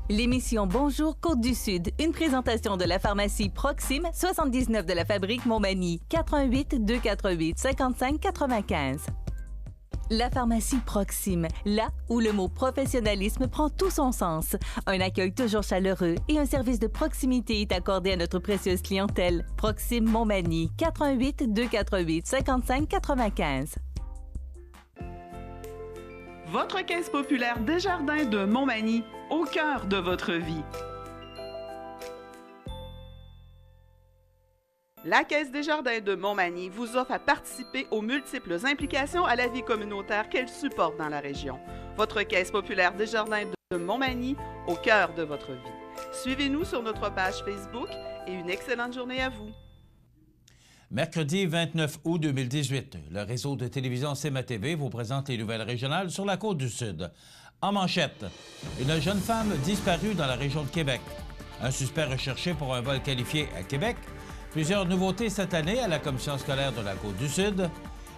L'émission Bonjour Côte-du-Sud, une présentation de la pharmacie Proxime, 79 de la fabrique Montmagny, 88 248 55 95. La pharmacie Proxime, là où le mot professionnalisme prend tout son sens. Un accueil toujours chaleureux et un service de proximité est accordé à notre précieuse clientèle. Proxime Montmagny, 88 248 55 95. Votre caisse populaire Desjardins de Montmagny, au cœur de votre vie. La Caisse Desjardins de Montmagny vous offre à participer aux multiples implications à la vie communautaire qu'elle supporte dans la région. Votre Caisse populaire Desjardins de Montmagny, au cœur de votre vie. Suivez-nous sur notre page Facebook et une excellente journée à vous. Mercredi 29 août 2018, le réseau de télévision CMA-TV vous présente les nouvelles régionales sur la Côte-du-Sud. En manchette, une jeune femme disparue dans la région de Québec. Un suspect recherché pour un vol qualifié à Québec. Plusieurs nouveautés cette année à la Commission scolaire de la Côte-du-Sud.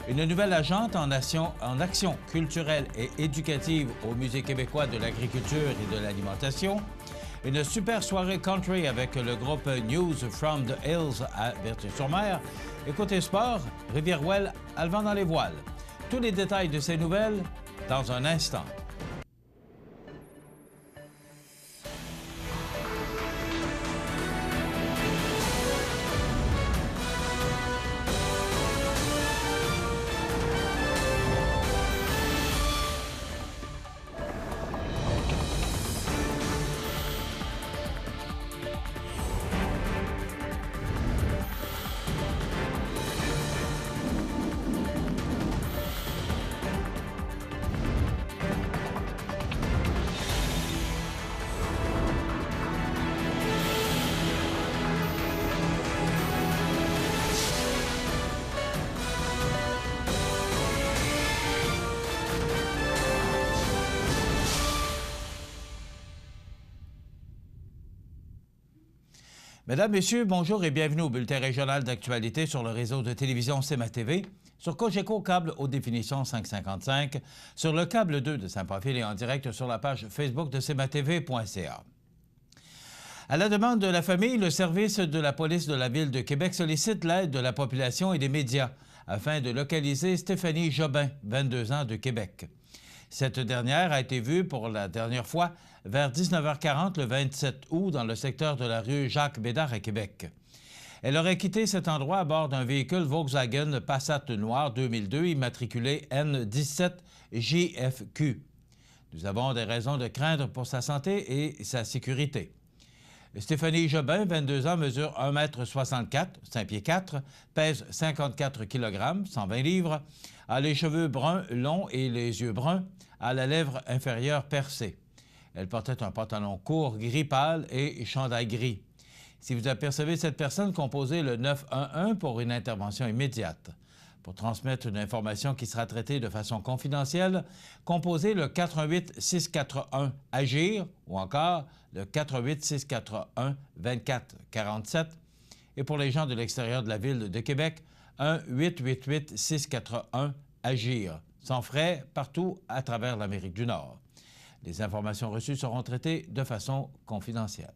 Une nouvelle agente en action culturelle et éducative au Musée québécois de l'agriculture et de l'alimentation. Une super soirée country avec le groupe News from the Hills à Berthier-sur-Mer. Et côté sport, Rivière-Ouelle, à le vent dans les voiles. Tous les détails de ces nouvelles dans un instant. Mesdames, Messieurs, bonjour et bienvenue au bulletin régional d'actualité sur le réseau de télévision CMA-TV, sur Cogeco câble haute définition 555, sur le câble 2 de Saint-Paul et en direct sur la page Facebook de cmatv.ca. À la demande de la famille, le service de la police de la Ville de Québec sollicite l'aide de la population et des médias afin de localiser Stéphanie Jobin, 22 ans, de Québec. Cette dernière a été vue pour la dernière fois vers 19h40 le 27 août dans le secteur de la rue Jacques-Bédard à Québec. Elle aurait quitté cet endroit à bord d'un véhicule Volkswagen Passat noir 2002 immatriculé N17JFQ. Nous avons des raisons de craindre pour sa santé et sa sécurité. Stéphanie Jobin, 22 ans, mesure 1,64 m, 5 pieds 4, pèse 54 kg, 120 livres, a les cheveux bruns longs et les yeux bruns, a la lèvre inférieure percée. Elle portait un pantalon court gris pâle et chandail gris. Si vous apercevez cette personne, composez le 911 pour une intervention immédiate. Pour transmettre une information qui sera traitée de façon confidentielle, composez le 418-641 AGIR ou encore le 418-641-2447. Et pour les gens de l'extérieur de la Ville de Québec, 1-888-641 AGIR, sans frais partout à travers l'Amérique du Nord. Les informations reçues seront traitées de façon confidentielle.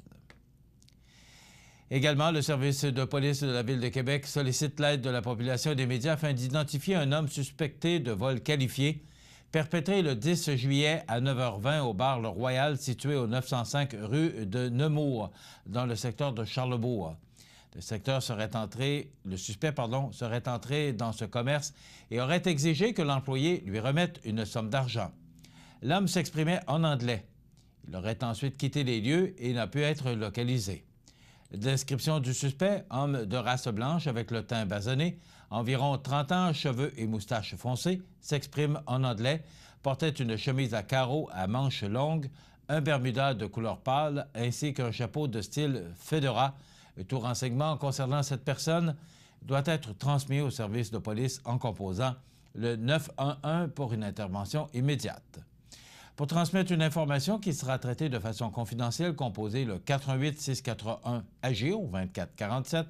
Également, le service de police de la Ville de Québec sollicite l'aide de la population et des médias afin d'identifier un homme suspecté de vol qualifié perpétré le 10 juillet à 9h20 au bar Le Royal situé au 905 rue de Nemours, dans le secteur de Charlebourg. Le suspect serait entré dans ce commerce et aurait exigé que l'employé lui remette une somme d'argent. L'homme s'exprimait en anglais. Il aurait ensuite quitté les lieux et n'a pu être localisé. Description du suspect, homme de race blanche avec le teint basonné, environ 30 ans, cheveux et moustaches foncées, s'exprime en anglais, portait une chemise à carreaux à manches longues, un bermuda de couleur pâle ainsi qu'un chapeau de style fedora. Tout renseignement concernant cette personne doit être transmis au service de police en composant le 911 pour une intervention immédiate. Pour transmettre une information qui sera traitée de façon confidentielle, composez le 418-641-AGIR ou 2447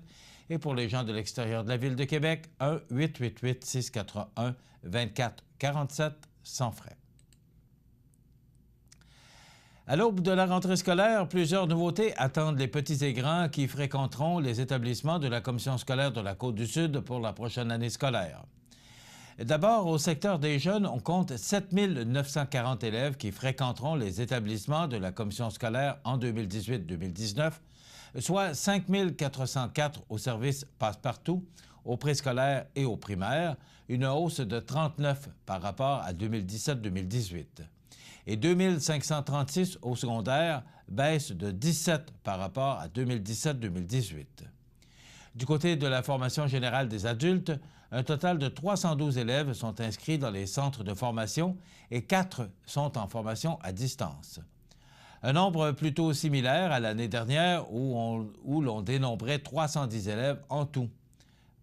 et pour les gens de l'extérieur de la Ville de Québec, 1-888-641-2447 sans frais. À l'aube de la rentrée scolaire, plusieurs nouveautés attendent les petits et grands qui fréquenteront les établissements de la Commission scolaire de la Côte-du-Sud pour la prochaine année scolaire. D'abord, au secteur des jeunes, on compte 7 940 élèves qui fréquenteront les établissements de la Commission scolaire en 2018-2019, soit 5 404 au service passe-partout, au préscolaire et au primaire, une hausse de 39 par rapport à 2017-2018. Et 2 536 au secondaire, baisse de 17 par rapport à 2017-2018. Du côté de la formation générale des adultes, un total de 312 élèves sont inscrits dans les centres de formation et 4 sont en formation à distance. Un nombre plutôt similaire à l'année dernière où l'on dénombrait 310 élèves en tout.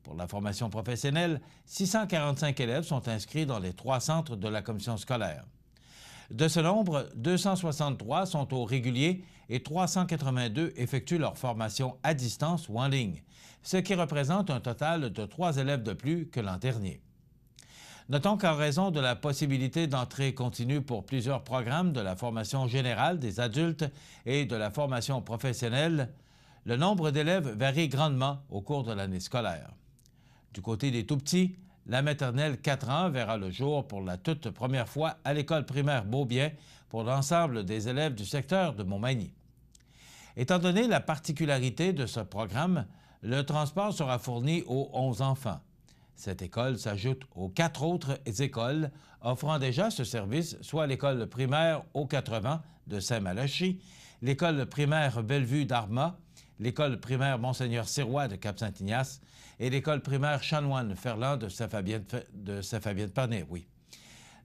Pour la formation professionnelle, 645 élèves sont inscrits dans les 3 centres de la commission scolaire. De ce nombre, 263 sont au régulier et 382 effectuent leur formation à distance ou en ligne, ce qui représente un total de 3 élèves de plus que l'an dernier. Notons qu'en raison de la possibilité d'entrée continue pour plusieurs programmes de la formation générale des adultes et de la formation professionnelle, le nombre d'élèves varie grandement au cours de l'année scolaire. Du côté des tout-petits, la maternelle 4 ans verra le jour pour la toute première fois à l'école primaire Beaubien pour l'ensemble des élèves du secteur de Montmagny. Étant donné la particularité de ce programme, le transport sera fourni aux 11 enfants. Cette école s'ajoute aux 4 autres écoles offrant déjà ce service, soit l'école primaire aux 80 de Saint-Malachie, l'école primaire Bellevue d'Arma, l'école primaire Monseigneur-Sirois de Cap-Saint-Ignace et l'école primaire Chanoine-Ferland de Saint-Fabien-de-Parnay.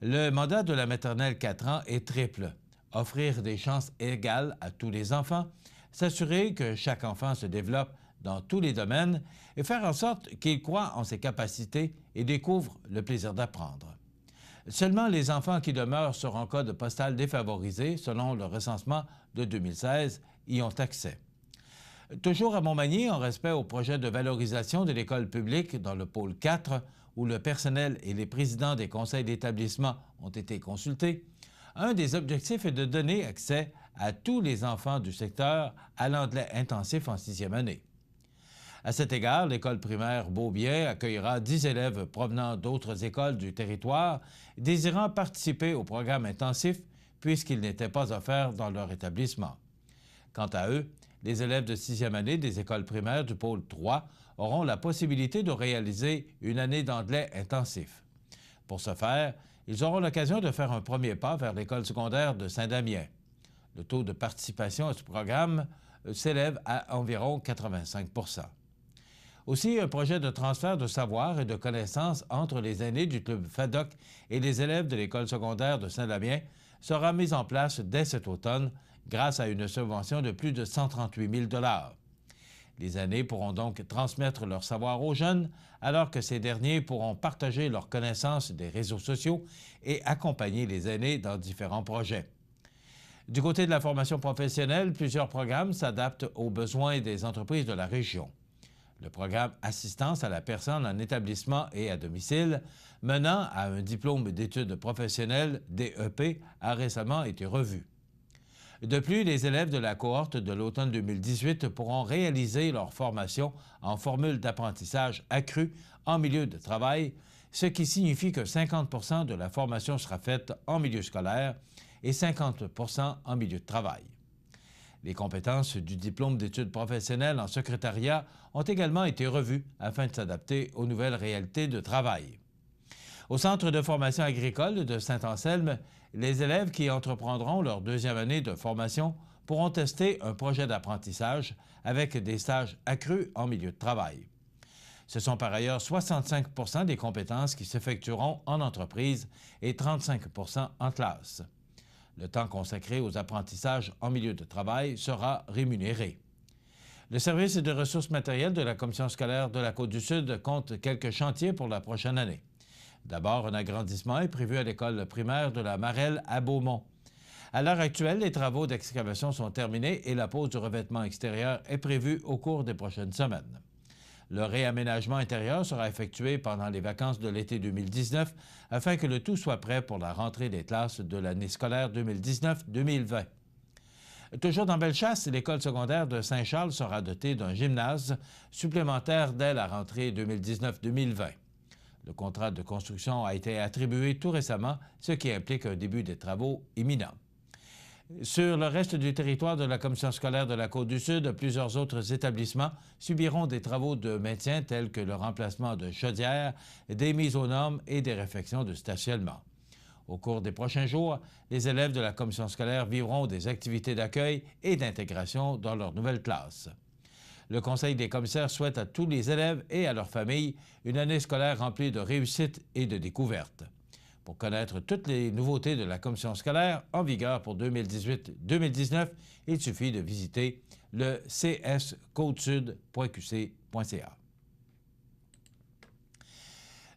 Le mandat de la maternelle 4 ans est triple. Offrir des chances égales à tous les enfants, s'assurer que chaque enfant se développe dans tous les domaines et faire en sorte qu'il croit en ses capacités et découvre le plaisir d'apprendre. Seulement les enfants qui demeurent sur un code postal défavorisé, selon le recensement de 2016, y ont accès. Toujours à Montmagny, en respect au projet de valorisation de l'école publique dans le pôle 4, où le personnel et les présidents des conseils d'établissement ont été consultés, un des objectifs est de donner accès à tous les enfants du secteur à l'anglais intensif en 6e année. À cet égard, l'école primaire Beaubien accueillera 10 élèves provenant d'autres écoles du territoire désirant participer au programme intensif puisqu'il n'était pas offert dans leur établissement. Quant à eux, les élèves de 6e année des écoles primaires du pôle 3 auront la possibilité de réaliser une année d'anglais intensif. Pour ce faire, ils auront l'occasion de faire un premier pas vers l'école secondaire de Saint-Damien. Le taux de participation à ce programme s'élève à environ 85 %. Aussi, un projet de transfert de savoir et de connaissances entre les aînés du club FADOC et les élèves de l'école secondaire de Saint-Damien sera mis en place dès cet automne grâce à une subvention de plus de 138 000 $. Les aînés pourront donc transmettre leur savoir aux jeunes, alors que ces derniers pourront partager leurs connaissances des réseaux sociaux et accompagner les aînés dans différents projets. Du côté de la formation professionnelle, plusieurs programmes s'adaptent aux besoins des entreprises de la région. Le programme Assistance à la personne en établissement et à domicile, menant à un diplôme d'études professionnelles, DEP, a récemment été revu. De plus, les élèves de la cohorte de l'automne 2018 pourront réaliser leur formation en formule d'apprentissage accrue en milieu de travail, ce qui signifie que 50 % de la formation sera faite en milieu scolaire et 50 % en milieu de travail. Les compétences du diplôme d'études professionnelles en secrétariat ont également été revues afin de s'adapter aux nouvelles réalités de travail. Au Centre de formation agricole de Saint-Anselme, les élèves qui entreprendront leur 2e année de formation pourront tester un projet d'apprentissage avec des stages accrus en milieu de travail. Ce sont par ailleurs 65 % des compétences qui s'effectueront en entreprise et 35 % en classe. Le temps consacré aux apprentissages en milieu de travail sera rémunéré. Le service de ressources matérielles de la Commission scolaire de la Côte-du-Sud compte quelques chantiers pour la prochaine année. D'abord, un agrandissement est prévu à l'école primaire de la Marelle à Beaumont. À l'heure actuelle, les travaux d'excavation sont terminés et la pose du revêtement extérieur est prévue au cours des prochaines semaines. Le réaménagement intérieur sera effectué pendant les vacances de l'été 2019 afin que le tout soit prêt pour la rentrée des classes de l'année scolaire 2019-2020. Toujours dans Bellechasse, l'école secondaire de Saint-Charles sera dotée d'un gymnase supplémentaire dès la rentrée 2019-2020. Le contrat de construction a été attribué tout récemment, ce qui implique un début des travaux imminent. Sur le reste du territoire de la Commission scolaire de la Côte-du-Sud, plusieurs autres établissements subiront des travaux de maintien tels que le remplacement de chaudières, des mises aux normes et des réfections de stationnement. Au cours des prochains jours, les élèves de la Commission scolaire vivront des activités d'accueil et d'intégration dans leur nouvelle classe. Le Conseil des commissaires souhaite à tous les élèves et à leurs familles une année scolaire remplie de réussite et de découvertes. Pour connaître toutes les nouveautés de la Commission scolaire en vigueur pour 2018-2019, il suffit de visiter le cscotesud.qc.ca.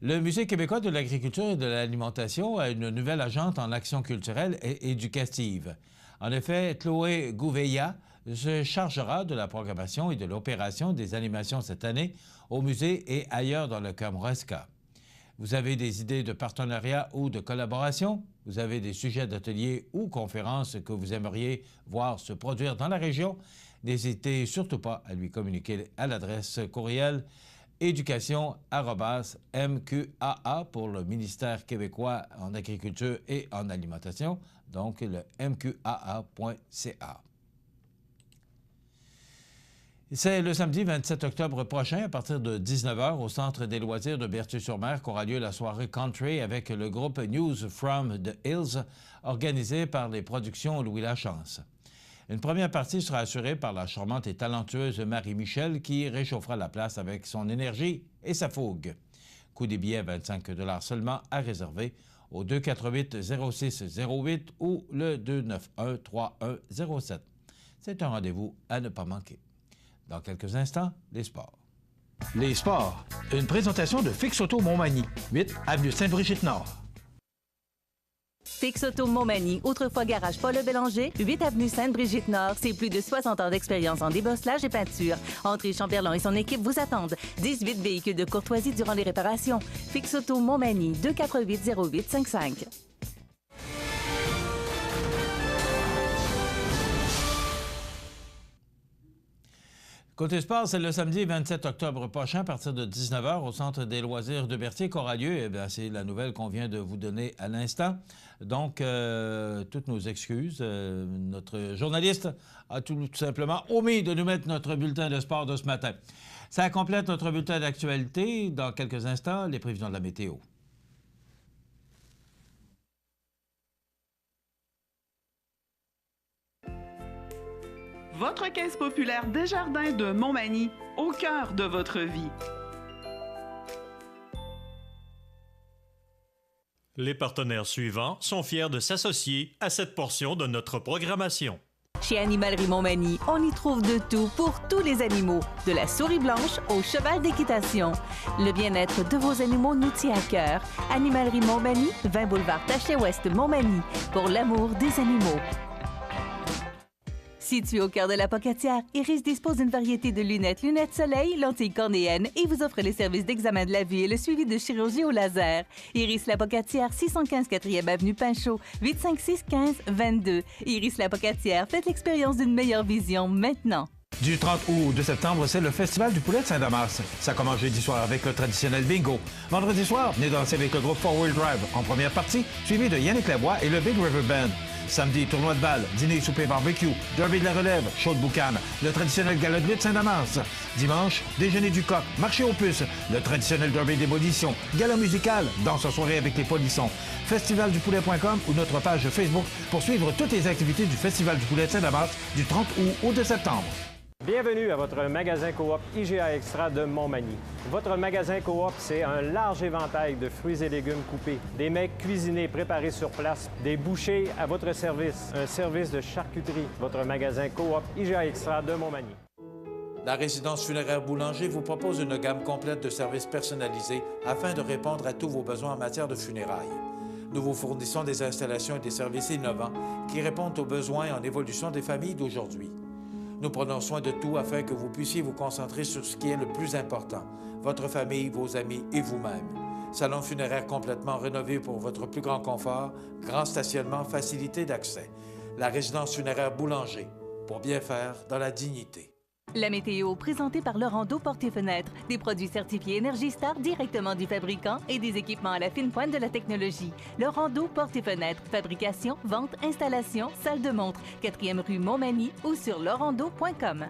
Le Musée québécois de l'agriculture et de l'alimentation a une nouvelle agente en action culturelle et éducative. En effet, Chloé Gouveia se chargera de la programmation et de l'opération des animations cette année au musée et ailleurs dans le Kamouraska. Vous avez des idées de partenariat ou de collaboration? Vous avez des sujets d'ateliers ou conférences que vous aimeriez voir se produire dans la région? N'hésitez surtout pas à lui communiquer à l'adresse courriel éducation@mqa pour le ministère québécois en agriculture et en alimentation, donc le mqaa.ca. C'est le samedi 27 octobre prochain, à partir de 19h, au Centre des loisirs de Berthier-sur-Mer, qu'aura lieu la soirée country avec le groupe News from the Hills, organisé par les productions Louis Lachance. Une première partie sera assurée par la charmante et talentueuse Marie-Michel, qui réchauffera la place avec son énergie et sa fougue. Coût des billets, 25 $ seulement, à réserver au 248-0608 ou le 291-3107. C'est un rendez-vous à ne pas manquer. Dans quelques instants, les sports. Les sports. Une présentation de Fix Auto Montmagny, 8 avenue Sainte-Brigitte-Nord. Fix Auto Montmagny, autrefois garage Paul Bélanger, 8 avenue Sainte-Brigitte-Nord. C'est plus de 60 ans d'expérience en débosselage et peinture. André Chamberlain et son équipe vous attendent. 18 véhicules de courtoisie durant les réparations. Fix Auto Montmagny, 248-0855. Côté sport, c'est le samedi 27 octobre prochain, à partir de 19h, au Centre des loisirs de Berthier qu'aura lieu. Eh bien, c'est la nouvelle qu'on vient de vous donner à l'instant. Donc, toutes nos excuses. Notre journaliste a tout simplement omis de nous mettre notre bulletin de sport de ce matin. Ça complète notre bulletin d'actualité. Dans quelques instants, les prévisions de la météo. Votre caisse populaire Desjardins de Montmagny, au cœur de votre vie. Les partenaires suivants sont fiers de s'associer à cette portion de notre programmation. Chez Animalerie Montmagny, on y trouve de tout pour tous les animaux, de la souris blanche au cheval d'équitation. Le bien-être de vos animaux nous tient à cœur. Animalerie Montmagny, 20 boulevard Taché-Ouest Montmagny, pour l'amour des animaux. Situé au cœur de la Pocatière, Iris dispose d'une variété de lunettes soleil, lentilles cornéennes et vous offre les services d'examen de la vue et le suivi de chirurgie au laser. Iris la Pocatière, 615 4e avenue Pinchot, 856-15-22. Iris la Pocatière, faites l'expérience d'une meilleure vision maintenant. Du 30 août au 2 septembre, c'est le Festival du poulet de Saint-Damas. Ça commence jeudi soir avec le traditionnel bingo. Vendredi soir, venez danser avec le groupe 4 Wheel Drive en première partie, suivi de Yannick Lavoie et le Big River Band. Samedi, tournoi de balle, dîner, souper, barbecue, derby de la relève, show de boucan, le traditionnel gala de lutte Saint-Damas. Dimanche, déjeuner du coq, marché aux puces, le traditionnel derby d'émolition, gala musical, danse en soirée avec les polissons. Festivaldupoulet.com ou notre page Facebook pour suivre toutes les activités du Festival du poulet de Saint-Damas du 30 août au 2 septembre. Bienvenue à votre magasin Coop IGA Extra de Montmagny. Votre magasin Coop, c'est un large éventail de fruits et légumes coupés, des mets cuisinés préparés sur place, des bouchées à votre service, un service de charcuterie. Votre magasin Coop IGA Extra de Montmagny. La résidence funéraire Boulanger vous propose une gamme complète de services personnalisés afin de répondre à tous vos besoins en matière de funérailles. Nous vous fournissons des installations et des services innovants qui répondent aux besoins en évolution des familles d'aujourd'hui. Nous prenons soin de tout afin que vous puissiez vous concentrer sur ce qui est le plus important, votre famille, vos amis et vous-même. Salon funéraire complètement rénové pour votre plus grand confort, grand stationnement, facilité d'accès. La résidence funéraire Boulanger, pour bien faire dans la dignité. La météo, présentée par Laurando Portes et Fenêtres. Des produits certifiés Énergie Star directement du fabricant et des équipements à la fine pointe de la technologie. Laurando Portes et Fenêtres. Fabrication, vente, installation, salle de montre. 4e rue Montmagny ou sur laurando.com.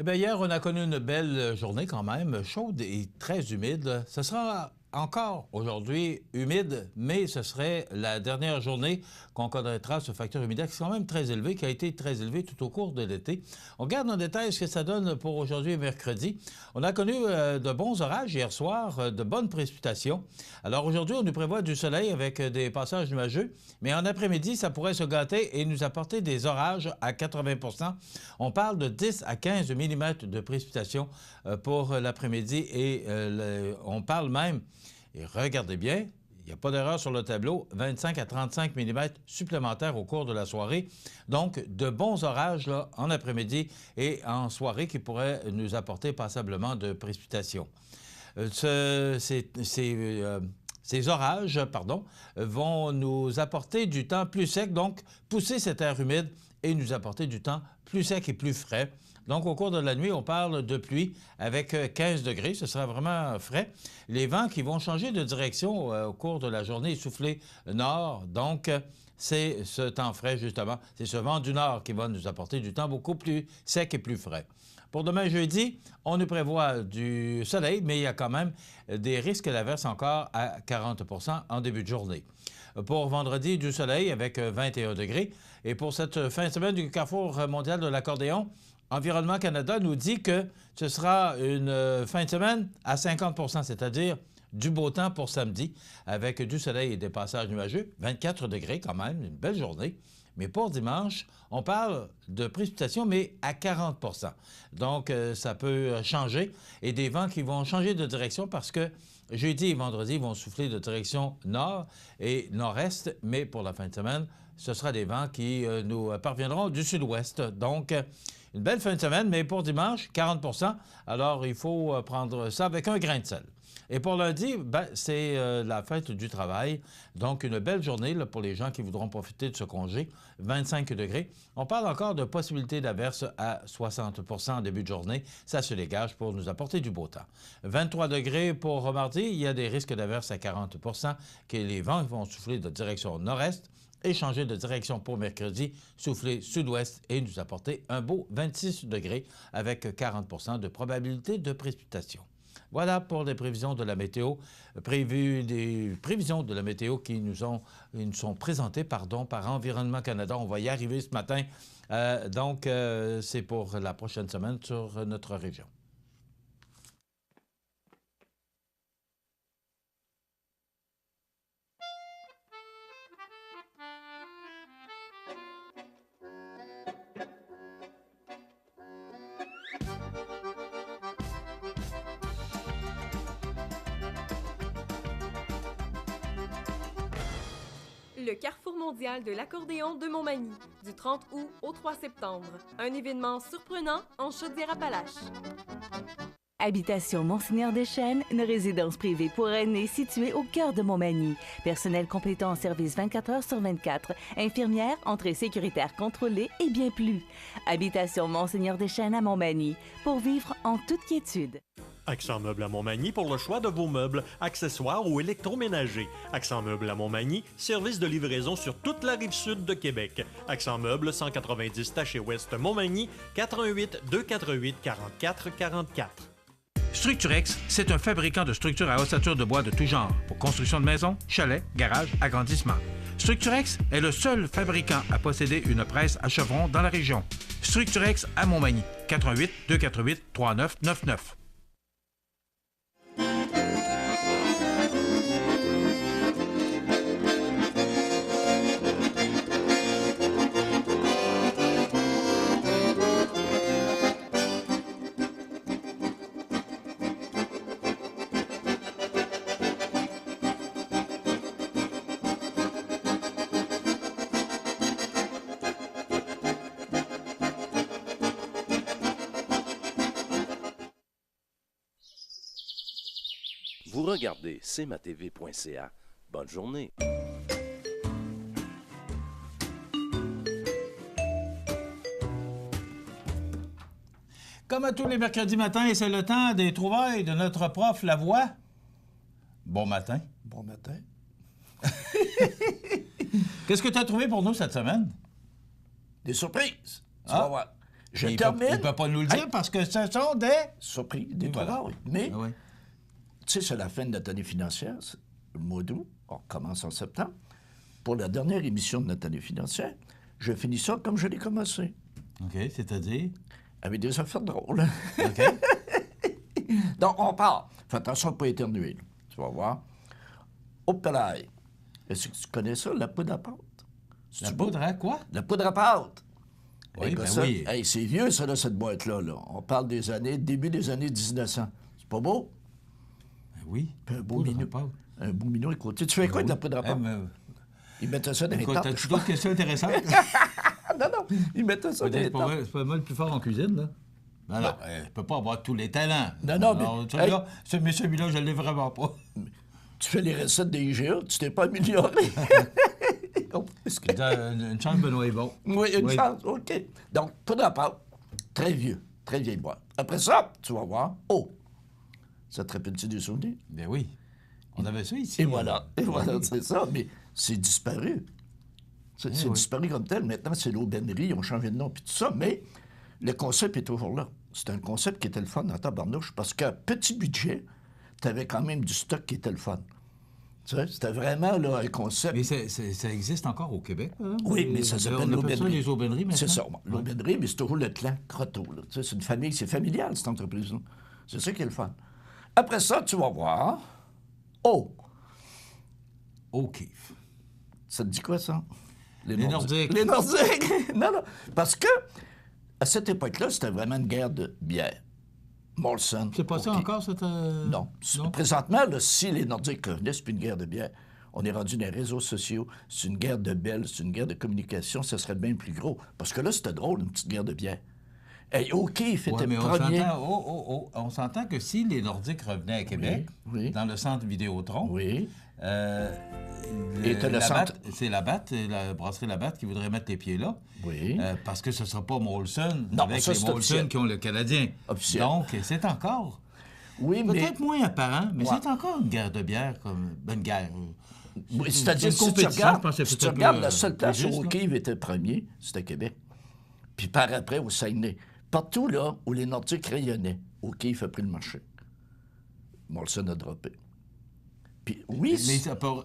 Eh bien, hier, on a connu une belle journée quand même, chaude et très humide. Ce sera encore aujourd'hui humide, mais ce serait la dernière journée qu'on connaîtra ce facteur humidité qui est quand même très élevé, qui a été très élevé tout au cours de l'été. On regarde en détail ce que ça donne pour aujourd'hui et mercredi. On a connu de bons orages hier soir, de bonnes précipitations. Alors aujourd'hui, on nous prévoit du soleil avec des passages nuageux, mais en après-midi, ça pourrait se gâter et nous apporter des orages à 80 %. On parle de 10 à 15 mm de précipitations pour l'après-midi et on parle même, et regardez bien, il n'y a pas d'erreur sur le tableau, 25 à 35 mm supplémentaires au cours de la soirée. Donc, de bons orages là, en après-midi et en soirée qui pourraient nous apporter passablement de précipitations. Ces orages vont nous apporter du temps plus sec, donc pousser cet air humide et nous apporter du temps plus sec et plus frais. Donc, au cours de la nuit, on parle de pluie avec 15 degrés. Ce sera vraiment frais. Les vents qui vont changer de direction au cours de la journée et souffler nord. Donc, c'est ce temps frais, justement. C'est ce vent du nord qui va nous apporter du temps beaucoup plus sec et plus frais. Pour demain jeudi, on nous prévoit du soleil, mais il y a quand même des risques d'averse encore à 40 % en début de journée. Pour vendredi, du soleil avec 21 degrés. Et pour cette fin de semaine du Carrefour mondial de l'accordéon, Environnement Canada nous dit que ce sera une fin de semaine à 50 %, c'est-à-dire du beau temps pour samedi, avec du soleil et des passages nuageux, 24 degrés quand même, une belle journée. Mais pour dimanche, on parle de précipitations, mais à 40 %. Donc, ça peut changer. Et des vents qui vont changer de direction parce que jeudi et vendredi vont souffler de direction nord et nord-est. Mais pour la fin de semaine, ce sera des vents qui nous parviendront du sud-ouest. Donc, une belle fin de semaine, mais pour dimanche, 40 %. Alors, il faut prendre ça avec un grain de sel. Et pour lundi, c'est la fête du travail. Donc, une belle journée là, pour les gens qui voudront profiter de ce congé. 25 degrés. On parle encore de possibilité d'averse à 60 % en début de journée. Ça se dégage pour nous apporter du beau temps. 23 degrés pour mardi. Il y a des risques d'averse à 40 % que les vents vont souffler de direction nord-est et changer de direction pour mercredi, souffler sud-ouest et nous apporter un beau 26 degrés avec 40 % de probabilité de précipitation. Voilà pour les prévisions de la météo, des prévisions de la météo qui nous sont présentées par Environnement Canada. On va y arriver ce matin. Donc, c'est pour la prochaine semaine sur notre région. Le Carrefour mondial de l'accordéon de Montmagny, du 30 août au 3 septembre. Un événement surprenant en Chaudière-Appalaches. Habitation Monseigneur Deschênes, une résidence privée pour aînés située au cœur de Montmagny. Personnel compétent en service 24 heures sur 24. Infirmière, entrée sécuritaire contrôlée et bien plus. Habitation Monseigneur Deschênes à Montmagny, pour vivre en toute quiétude. Accent Meubles à Montmagny pour le choix de vos meubles, accessoires ou électroménagers. Accent Meubles à Montmagny, service de livraison sur toute la rive sud de Québec. Accent Meubles, 190 Taché-Ouest Montmagny, 88 248 44 44. Structurex, c'est un fabricant de structures à ossature de bois de tout genre pour construction de maisons, chalets, garages, agrandissements. Structurex est le seul fabricant à posséder une presse à chevrons dans la région. Structurex à Montmagny, 88 248 3999. Vous regardez cmatv.ca. Bonne journée. Comme à tous les mercredis matins, c'est le temps des trouvailles de notre prof Lavoie. Bon matin. Bon matin. Qu'est-ce que tu as trouvé pour nous cette semaine? Des surprises. Tu Ah. vas voir. Je Il termine. ne peut pas nous le dire parce que ce sont des... Surpris, des Et voilà. trouvailles. Mais, Ah oui. tu sais, c'est la fin de notre année financière, c'est le mois d'août. On commence en septembre. Pour la dernière émission de notre année financière, je finis ça comme je l'ai commencé. OK, c'est-à-dire? Avec des affaires drôles. OK. Donc, on part. Fais attention à ne pas éternuer, là. Tu vas voir. Hop là. Est-ce que tu connais ça, la poudre à pâte? La C'est-tu poudre beau? à quoi? La poudre à pâte. Oui, Écoute ben ça. oui. Hey, c'est vieux, ça, là, cette boîte-là. Là. On parle des années, début des années 1900. C'est pas beau? Ben oui. Puis un beau Poudre à minou. pâte. Un beau minou à côté. Tu fais quoi de la poudre à pâte? Ils mettaient ça dans les Écoute, tartes. t'as-tu d'autres questions intéressantes? Non, ils mettaient ça dans les C'est pas, tartes. c'est pas moi le plus fort en cuisine, là. Ben non, je peux pas avoir tous les talents. Non, mais- Alors, celui-là, celui-là, je l'ai vraiment pas. Tu fais les recettes des IGA, tu t'es pas amélioré. Une chance, Benoît est bon. Oui, une Oui. chance, OK. Donc, poudre à pâte, très vieux, très vieille boîte. Après ça, tu vas voir, ça te rappelle-tu des souvenirs? Ben oui. On avait ça ici. Et voilà, c'est ça, mais c'est disparu. C'est oui. disparu comme tel. Maintenant, c'est l'aubainerie, ils ont changé de nom, puis tout ça, mais le concept est toujours là. C'est un concept qui était le fun en tabarnouche, parce qu'à petit budget, tu avais quand même du stock qui était le fun. Tu sais, c'était vraiment là, un concept. Mais ça existe encore au Québec, hein? Oui, mais ça s'appelle On appelle ça l'aubainerie. les aubaineries maintenant? C'est ça, l'aubainerie, mais c'est toujours le clan Croteau. Là. Tu sais, c'est une famille, c'est familial, cette entreprise-là. C'est ça qui est le fun. Après ça, tu vas voir... O'Keeffe. Ça te dit quoi, ça? Les Nordiques. Les Nordiques! Non. Parce que, à cette époque-là, c'était vraiment une guerre de bière. Molson. C'est pas ça OK. encore, cette... Non. Présentement, là, si les Nordiques revenaient, c'est plus une guerre de bière. On est rendu dans les réseaux sociaux. C'est une guerre de belles, c'est une guerre de communication. Ça serait bien plus gros. Parce que là, c'était drôle, une petite guerre de bière. Hey, O'Keeffe était mais premier. on s'entend que si les Nordiques revenaient à Québec, Oui. dans le centre Vidéotron, Oui. et t'as le centre- c'est Labatt, la brasserie Labatt qui voudrait mettre les pieds là. Oui. Parce que ce ne sera pas Molson, Non, avec ça, les c'est Molson officiel. qui ont le Canadien. Officiel. Donc, c'est encore, Oui, mais... peut-être moins apparent, mais Ouais. c'est encore une guerre de bière, comme une guerre. Oui, c'est-à-dire, une si tu compétition, regardes, je pense que c'est si tu peut-être regardes plus, la seule place plus où juste, là. O'Keeffe était premier, c'était Québec. Puis par après, au Saguenay. Partout là où les Nordiques rayonnaient, O'Keeffe a pris le marché. Molson a droppé. Puis oui, Mais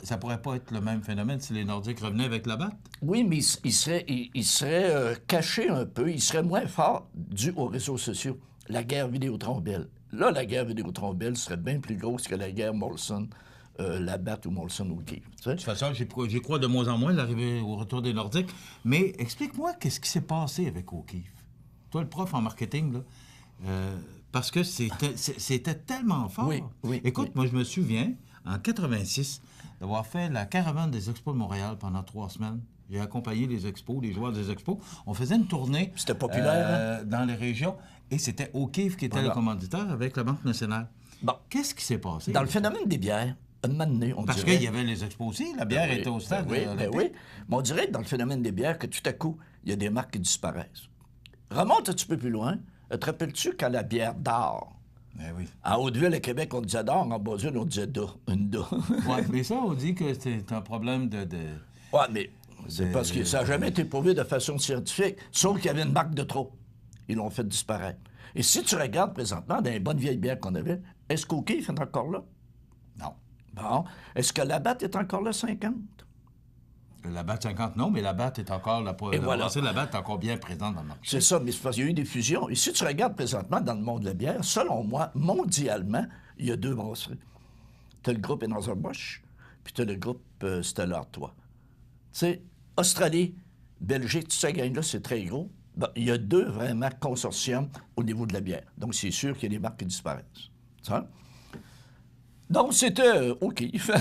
ça pourrait pas être le même phénomène si les Nordiques revenaient avec Labatt. oui, mais il serait caché un peu, il serait moins fort dû aux réseaux sociaux. La guerre Vidéotron-Bell. Là, la guerre Vidéotron-Bell serait bien plus grosse que la guerre Molson, Labatt ou Molson-O'Keeffe. Tu sais? De toute façon, j'y crois de moins en moins l'arrivée au retour des Nordiques. Mais explique-moi qu'est-ce qui s'est passé avec O'Keeffe. Toi, le prof en marketing, là, parce que c'était tellement fort. Oui, Écoute, oui. moi, je me souviens, en 86, d'avoir fait la caravane des Expos de Montréal pendant 3 semaines. J'ai accompagné les expos, les joueurs des expos. On faisait une tournée C'était populaire, dans les régions. Et c'était O'Keeffe qui était Voilà. le commanditaire avec la Banque nationale. Bon. Qu'est-ce qui s'est passé? Dans le phénomène des bières, un moment donné, on Parce dirait... qu'il y avait les expos aussi, la bière était au stade. Oui, olympique. oui. Mais on dirait dans le phénomène des bières que tout à coup, il y a des marques qui disparaissent. Remonte un petit peu plus loin. Te rappelles-tu quand la bière d'or, Ben oui. à Hauteville, à Québec, on disait d'or, en Basse-Ville, on disait une da. Ouais, mais ça, on dit que c'est un problème de... Ouais, mais c'est parce que ça n'a jamais été prouvé de façon scientifique, sauf qu'il y avait une marque de trop. Ils l'ont fait disparaître. Et si tu regardes présentement dans les bonnes vieilles bières qu'on avait, est-ce qu'O'Keeffe est encore là? Non. Bon. Est-ce que Labatt est encore là, 50? La Batte 50, non, mais la Batte est encore... La voilà. La Batte est encore bien présente dans le marché. C'est ça, mais c'est parce qu'il y a eu des fusions. Et si tu regardes présentement dans le monde de la bière, selon moi, mondialement, il y a 2 brasseries. Tu as le groupe Anheuser-Busch, puis tu as le groupe Stella Artois. Tu sais, Australie, Belgique, toute cette gang-là, c'est très gros. Ben, il y a 2 vraiment consortiums au niveau de la bière. Donc, c'est sûr qu'il y a des marques qui disparaissent. Tu vois? Donc, c'était O'Keeffe.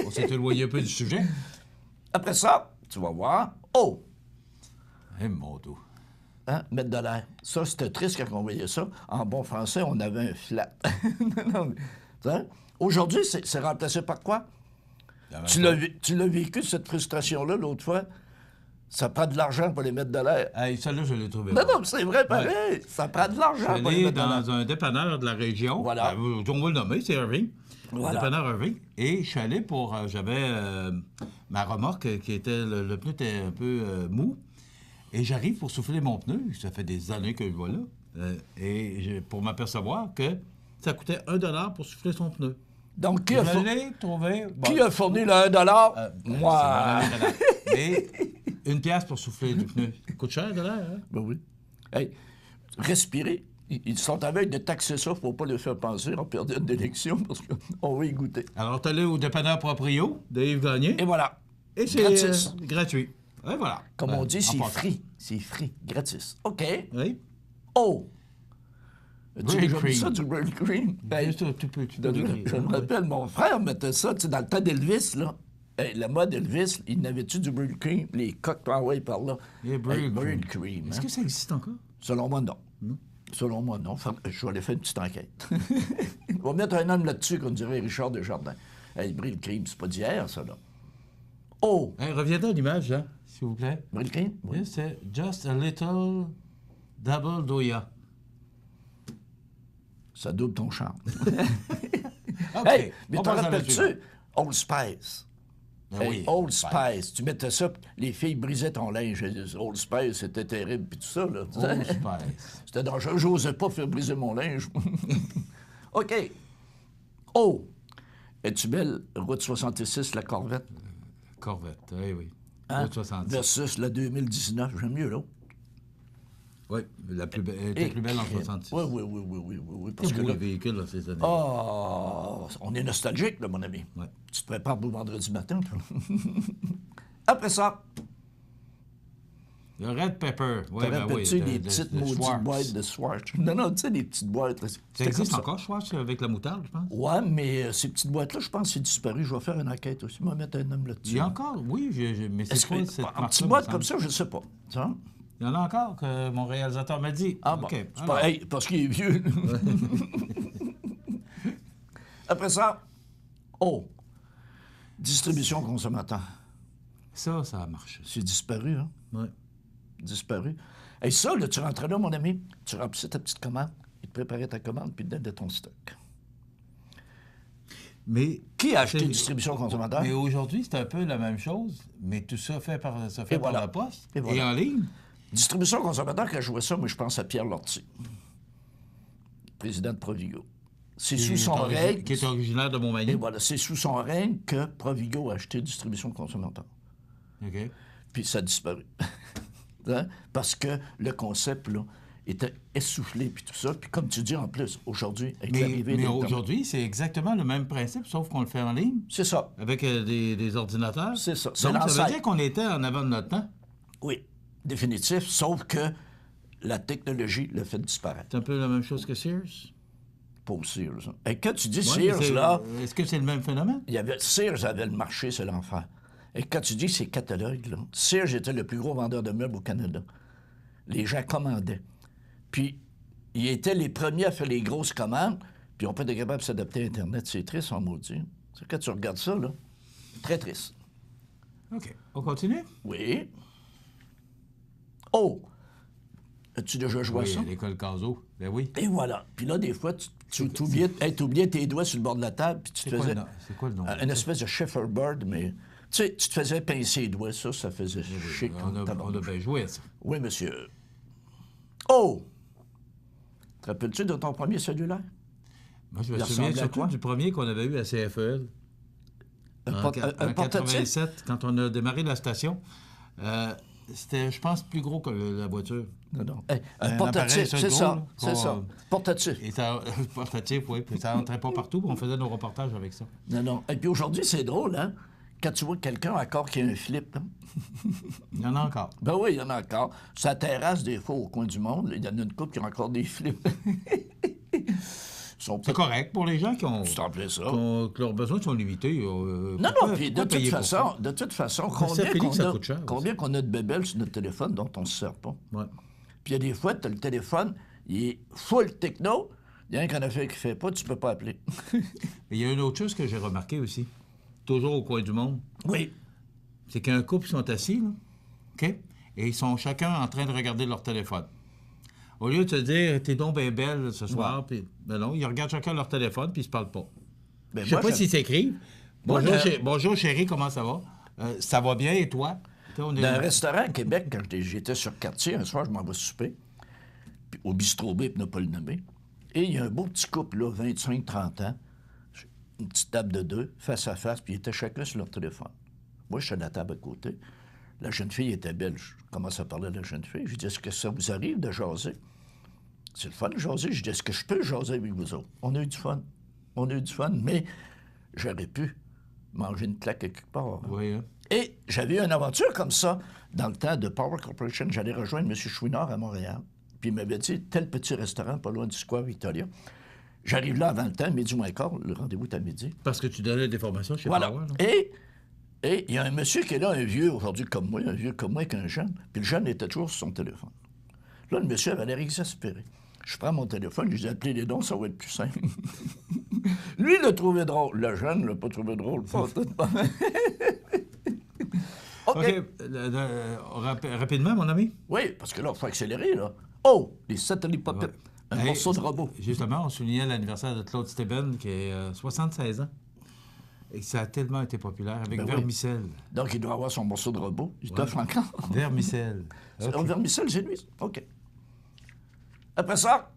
On s'est éloigné un peu du sujet. Après ça, tu vas voir. Eh, mon dos. Hein, mettre de l'air. Ça, c'était triste quand on voyait ça. En bon français, on avait un flat. Non, mais, tu sais, aujourd'hui, c'est remplacé par quoi? Tu l'as vécu, cette frustration-là, l'autre fois? Ça prend de l'argent pour les mettre de l'air. Hey, celle-là, je l'ai trouvé. Non, non, c'est vrai, pareil. Ouais. Ça prend de l'argent Je pour les l'ai mettre de l'air. dans un dépanneur de la région. Voilà. On va le nommer, c'est Irving. Voilà. Dépanneur Irving. Et je suis allé pour... j'avais ma remorque qui était... Le pneu était un peu mou. Et j'arrive pour souffler mon pneu. Ça fait des années que je vois là. Pour m'apercevoir que ça coûtait $1 pour souffler son pneu. Donc, qui je l'ai trouvé... Qui a fourni le $1? Moi. Mais $1 pour souffler du pneu. Ça coûte cher de l'air, hein? Ben oui. Hey, respirer. Ils sont en veille de taxer ça pour ne pas le faire penser en période d'élection parce qu'on va y goûter. Alors, tu allé au dépanneur Proprio de Yves Gagné. Et voilà. Et c'est gratis. Gratuit. Et voilà. Comme on dit, c'est free. C'est free. Gratis. OK. Oui. Oh! Brill Tu cream. ça, du Brill cream? Ben, Tu peux je me rappelle, mon frère mettait ça, tu sais, dans le temps d'Elvis, là. Hey, la mode Elvis, il n'avait-tu du Brill cream? Les coques par là. Et Brill cream. Est-ce que ça existe encore? Selon moi, non. Selon moi, non. Je vais aller faire une petite enquête. On va mettre un homme là-dessus, comme dirait Richard Desjardins. Hey, Brill cream, c'est pas d'hier, ça, là. Oh! Hey, reviens dans l'image, hein, s'il vous plaît. Brill cream? Oui, c'est Just a Little Double Doya. Ça double ton charme. OK. Hey, mais On t'en passe à la rappelles-tu? suivante. Old Spice. Ben Hey, oui, Old Spice. Tu mettais ça, les filles brisaient ton linge. Old Spice, c'était terrible, puis tout ça, là. Old Spice. C'était dangereux. J'osais pas faire briser mon linge. OK. Oh! Es-tu belle? Route 66, la Corvette. Corvette, oui. Hein? Route 70. Versus la 2019. J'aime mieux l'autre. Oui, la plus belle, était plus belle en 66. Oui. Parce C'est que beau, là, les véhicules, là, ces années. oh, on est nostalgique, là, mon ami. Ouais. Tu te prépares pour vendredi matin, toi. Après ça, Le Red Pepper. Oui, te ben oui. rappelles-tu les petites maudites Schwartz. boîtes de Schwartz? Non, tu sais, les petites boîtes. Là, Ça c'était existe comme encore, Schwartz, avec la moutarde, je pense? Ouais, mais ces petites boîtes-là, je pense que c'est disparu. Je vais faire une enquête aussi. Je vais mettre un homme là-dessus. Il y a encore, oui, mais c'est Est-ce quoi que, cette en marque-là, petite me boîte semble? comme ça, je ne sais pas. Tu vois? Il y en a encore que mon réalisateur m'a dit. Ah bon, OK. c'est Alors, pas, hey, parce qu'il est vieux. Après ça, oh, distribution consommateur. ça a marché. C'est disparu, hein? Oui. Disparu. Et ça, là, tu rentrais là, mon ami, tu remplissais ta petite commande, il te préparait ta commande, puis il te donnait ton stock. Mais Qui a acheté c'est- distribution consommateur? Mais aujourd'hui, c'est un peu la même chose, mais tout ça fait par voilà. la poste Et voilà. en ligne. Distribution consommateur, quand je vois ça, moi, je pense à Pierre Lortie, président de Provigo. C'est sous son règne. Qui est originaire de Montmagny. Et voilà, c'est sous son règne que Provigo a acheté distribution consommateur. OK. Puis ça a disparu. Hein? Parce que le concept, là, était essoufflé, puis tout ça. Puis comme tu dis, en plus, aujourd'hui, avec l'arrivée Mais des... aujourd'hui, c'est exactement le même principe, sauf qu'on le fait en ligne, C'est ça. avec des ordinateurs. C'est ça. Donc, C'est ça veut l'ancêtre. dire qu'on était en avant de notre temps. Oui, définitif, sauf que la technologie le fait disparaître. C'est un peu la même chose que Sears. Pour Sears. Hein. Et quand tu dis Ouais, mais Sears, là, Est-ce que c'est le même phénomène? Sears avait le marché, c'est l'enfer. Et quand tu dis ces catalogues, là, Sears était le plus gros vendeur de meubles au Canada. Les gens commandaient. Puis, ils étaient les premiers à faire les grosses commandes, puis on peut être capable de s'adapter à Internet. C'est triste, en maudit. C'est quand tu regardes ça, là, très triste. OK. On continue? Oui. Oh! As-tu déjà joué à Oui, ça? à l'école Caso. Ben oui. Et voilà. Puis là, des fois, tu t'oubliais tes doigts sur le bord de la table, puis tu te faisais... C'est quoi le nom? Une espèce de checkerboard, mais... Tu sais, tu te faisais pincer les doigts, ça faisait chic. On a bien joué à ça. Oui, monsieur. Oh! Te rappelles-tu de ton premier cellulaire? Moi, je me Il souviens ressemblait à surtout quoi? du premier qu'on avait eu à CFEL. Un En portatif? 87, quand on a démarré la station. C'était, je pense, plus gros que la voiture. Non. Hey, Un un portatif, appareil, c'est gros, ça. là, C'est pour, ça. Portatif. Et ça, portatif, oui. Puis ça rentrait pas partout. On faisait nos reportages avec ça. Non. Et puis aujourd'hui, c'est drôle, hein? Quand tu vois quelqu'un encore qui a un flip, hein? Il y en a encore. Ben oui, il y en a encore. Sur la terrasse, des fois, au coin du monde, il y en a une couple qui a encore des flips. C'est correct pour les gens qui ont... C'est en plein ça. Que leurs besoins sont limités. Non, puis de toute façon, combien qu'on a de bébelles sur notre téléphone dont on ne se sert pas? Ouais. Puis il y a des fois, tu as le téléphone, il est full techno, il y a un qu'en affaire qui ne fait pas, tu ne peux pas appeler. Il y a une autre chose que j'ai remarqué aussi, toujours au coin du monde, Oui. c'est qu'un couple sont assis, là, OK? Et ils sont chacun en train de regarder leur téléphone. Au lieu de se dire « T'es donc bien belle ce soir », puis ben non, ils regardent chacun leur téléphone puis ils se parlent pas. Ben, je sais pas s'ils s'écrivent. Bonjour, Moi, bonjour chérie, comment ça va? Ça va bien et toi? Dans un restaurant à Québec, quand j'étais sur quartier, un soir, je m'en vais souper, puis au bistrot B, pour ne pas le nommer, et il y a un beau petit couple, là, 25-30 ans, une petite table de deux, face à face, puis ils étaient chacun sur leur téléphone. Moi, je suis à la table à côté. La jeune fille était belle. Je commence à parler de la jeune fille. Je lui dis, est-ce que ça vous arrive de jaser? C'est le fun de jaser. Je dis, est-ce que je peux jaser avec vous autres? On a eu du fun. On a eu du fun, mais j'aurais pu manger une claque quelque part. Oui, hein? Et j'avais eu une aventure comme ça dans le temps de Power Corporation. J'allais rejoindre M. Chouinard à Montréal. Puis il m'avait dit, tel petit restaurant pas loin du Square Victoria. J'arrive là avant le temps, midi moins quart, le rendez-vous est à midi. Parce que tu donnais des formations chez Voilà. Power, non? Et il y a un monsieur qui est là, un vieux aujourd'hui comme moi, un vieux comme moi qu'un jeune. Puis le jeune était toujours sur son téléphone. Là, le monsieur avait l'air exaspéré. Je prends mon téléphone, je lui dis, appelez les dons, ça va être plus simple. Lui, il l'a trouvé drôle. Le jeune ne l'a pas trouvé drôle. Pas tout. OK. Rapidement, mon ami? Oui, parce que là, il faut accélérer, là. Oh, les satellites pop-up. Un morceau de robot. Justement, on soulignait l'anniversaire de Claude Steben, qui est 76 ans. Et ça a tellement été populaire avec Vermicelle. Oui. Donc, il doit avoir son morceau de robot. Il t'offre encore. Vermicelle. Okay. Vermicelle, c'est lui. OK. Après ça,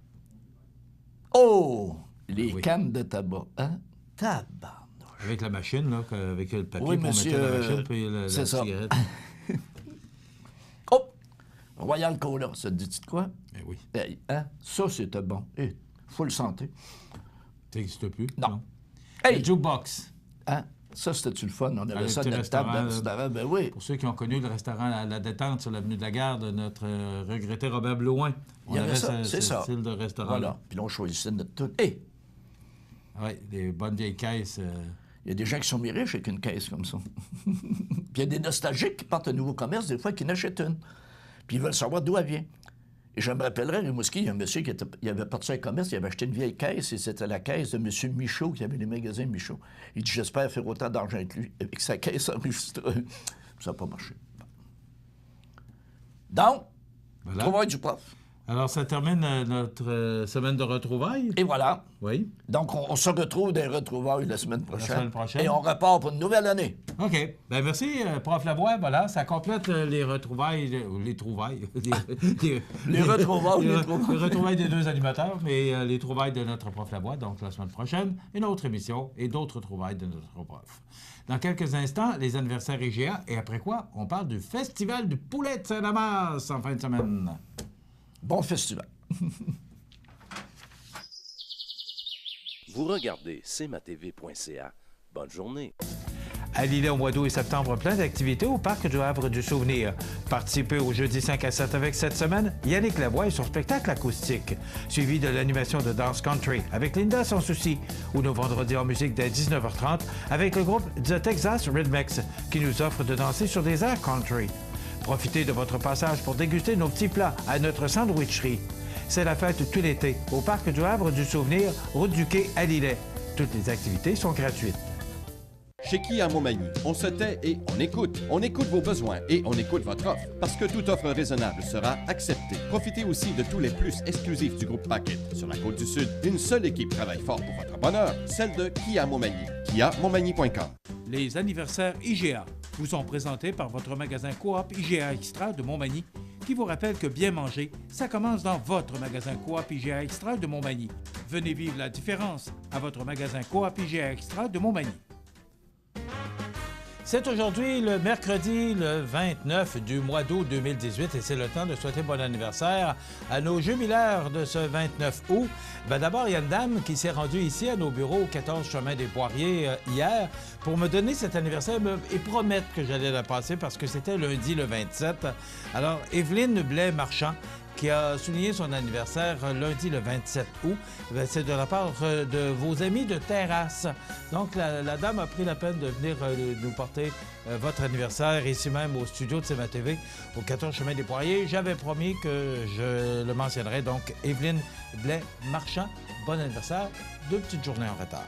oh, les cannes de tabac. Hein? Tabac. Avec la machine, là, avec le papier oui, pour monsieur, mettre la machine puis la cigarette. Oh! Royal Cola, ça te dit-tu de quoi? Eh oui. Hein? Ça, c'était bon. Full santé. Ça n'existe plus? Non. Le jukebox. Hein? Ça, c'était-tu le fun? On avait ça dans notre table de restaurant. Ben oui. Pour ceux qui ont connu le restaurant La Détente sur l'avenue de la Gare de notre regretté Robert Blouin. Il y avait ça, c'est ça. Style de restaurant. Voilà. Puis là, on choisissait notre tout. Oui, des bonnes vieilles caisses. Il y a des gens qui sont mis riches avec une caisse comme ça. Puis il y a des nostalgiques qui partent un nouveau commerce, des fois, qui n'achètent une. Puis ils veulent savoir d'où elle vient. Et je me rappellerai, à Rimouski, il y a un monsieur qui avait parti un commerce, il avait acheté une vieille caisse, et c'était la caisse de M. Michaud, qui avait les magasins Michaud. Il dit, j'espère faire autant d'argent que lui, avec sa caisse enregistrée. Ça n'a pas marché. Donc, voilà. Trouvailles du prof. Alors, ça termine notre semaine de retrouvailles. Et voilà. Oui. Donc, on se retrouve des retrouvailles la semaine prochaine. La semaine prochaine. Et on repart pour une nouvelle année. OK. Bien, merci, Prof. Lavoie. Voilà, ça complète les retrouvailles, les trouvailles. Les retrouvailles. Les retrouvailles des deux animateurs, mais les trouvailles de notre Prof. Lavoie. Donc, la semaine prochaine, une autre émission et d'autres trouvailles de notre prof. Dans quelques instants, les anniversaires IGA. Et après quoi, on parle du Festival du poulet de Saint-Damas en fin de semaine. Bon festival. Vous regardez cmatv.ca. Bonne journée. À Lillet, au mois d'août et septembre, plein d'activités au Parc du Havre du Souvenir. Participez au jeudi 5 à 7 avec cette semaine Yannick Lavoie et son spectacle acoustique, suivi de l'animation de Dance Country avec Linda Sans Souci, ou nos vendredis en musique dès 19h30 avec le groupe The Texas Rhythmics qui nous offre de danser sur des airs country. Profitez de votre passage pour déguster nos petits plats à notre sandwicherie. C'est la fête tout l'été au Parc du Havre du Souvenir, route du Quai à Lillet. Toutes les activités sont gratuites. Chez Kia Montmagny, on se tait et on écoute. On écoute vos besoins et on écoute votre offre. Parce que toute offre raisonnable sera acceptée. Profitez aussi de tous les plus exclusifs du groupe Packet. Sur la Côte-du-Sud, une seule équipe travaille fort pour votre bonheur, celle de Kia Montmagny. KiaMontmagny.com. Les anniversaires IGA vous sont présentés par votre magasin Coop IGA Extra de Montmagny, qui vous rappelle que bien manger, ça commence dans votre magasin Coop IGA Extra de Montmagny. Venez vivre la différence à votre magasin Coop IGA Extra de Montmagny. C'est aujourd'hui le mercredi, le 29 du mois d'août 2018 et c'est le temps de souhaiter bon anniversaire à nos jubilaires de ce 29 août. D'abord, il y a une dame qui s'est rendue ici à nos bureaux au 14 chemin des Poiriers hier pour me donner cet anniversaire et promettre que j'allais la passer parce que c'était lundi le 27. Alors, Evelyne Blais-Marchand, qui a souligné son anniversaire lundi le 27 août. C'est de la part de vos amis de Terrasse. Donc, la dame a pris la peine de venir nous porter votre anniversaire ici même au studio de CMA-TV, au 14 chemin des Poiriers. J'avais promis que je le mentionnerais. Donc, Evelyne Blais-Marchand, bon anniversaire. 2 petites journées en retard.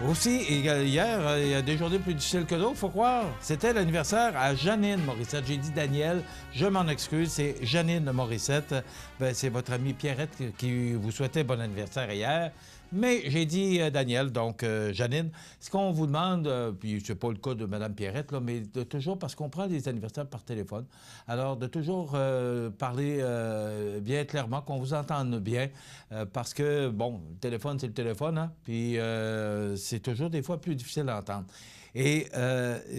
Aussi, hier, il y a des journées plus difficiles que d'autres, faut croire. C'était l'anniversaire à Janine Morissette. J'ai dit Daniel, je m'en excuse, c'est Janine Morissette. Ben, c'est votre amie Pierrette qui vous souhaitait bon anniversaire hier. Mais j'ai dit Daniel, donc Janine, ce qu'on vous demande, puis c'est pas le cas de Mme Pierrette, là, mais de toujours, parce qu'on prend des anniversaires par téléphone, alors de toujours parler bien clairement, qu'on vous entende bien, parce que, bon, le téléphone, hein, puis c'est toujours des fois plus difficile à entendre. Et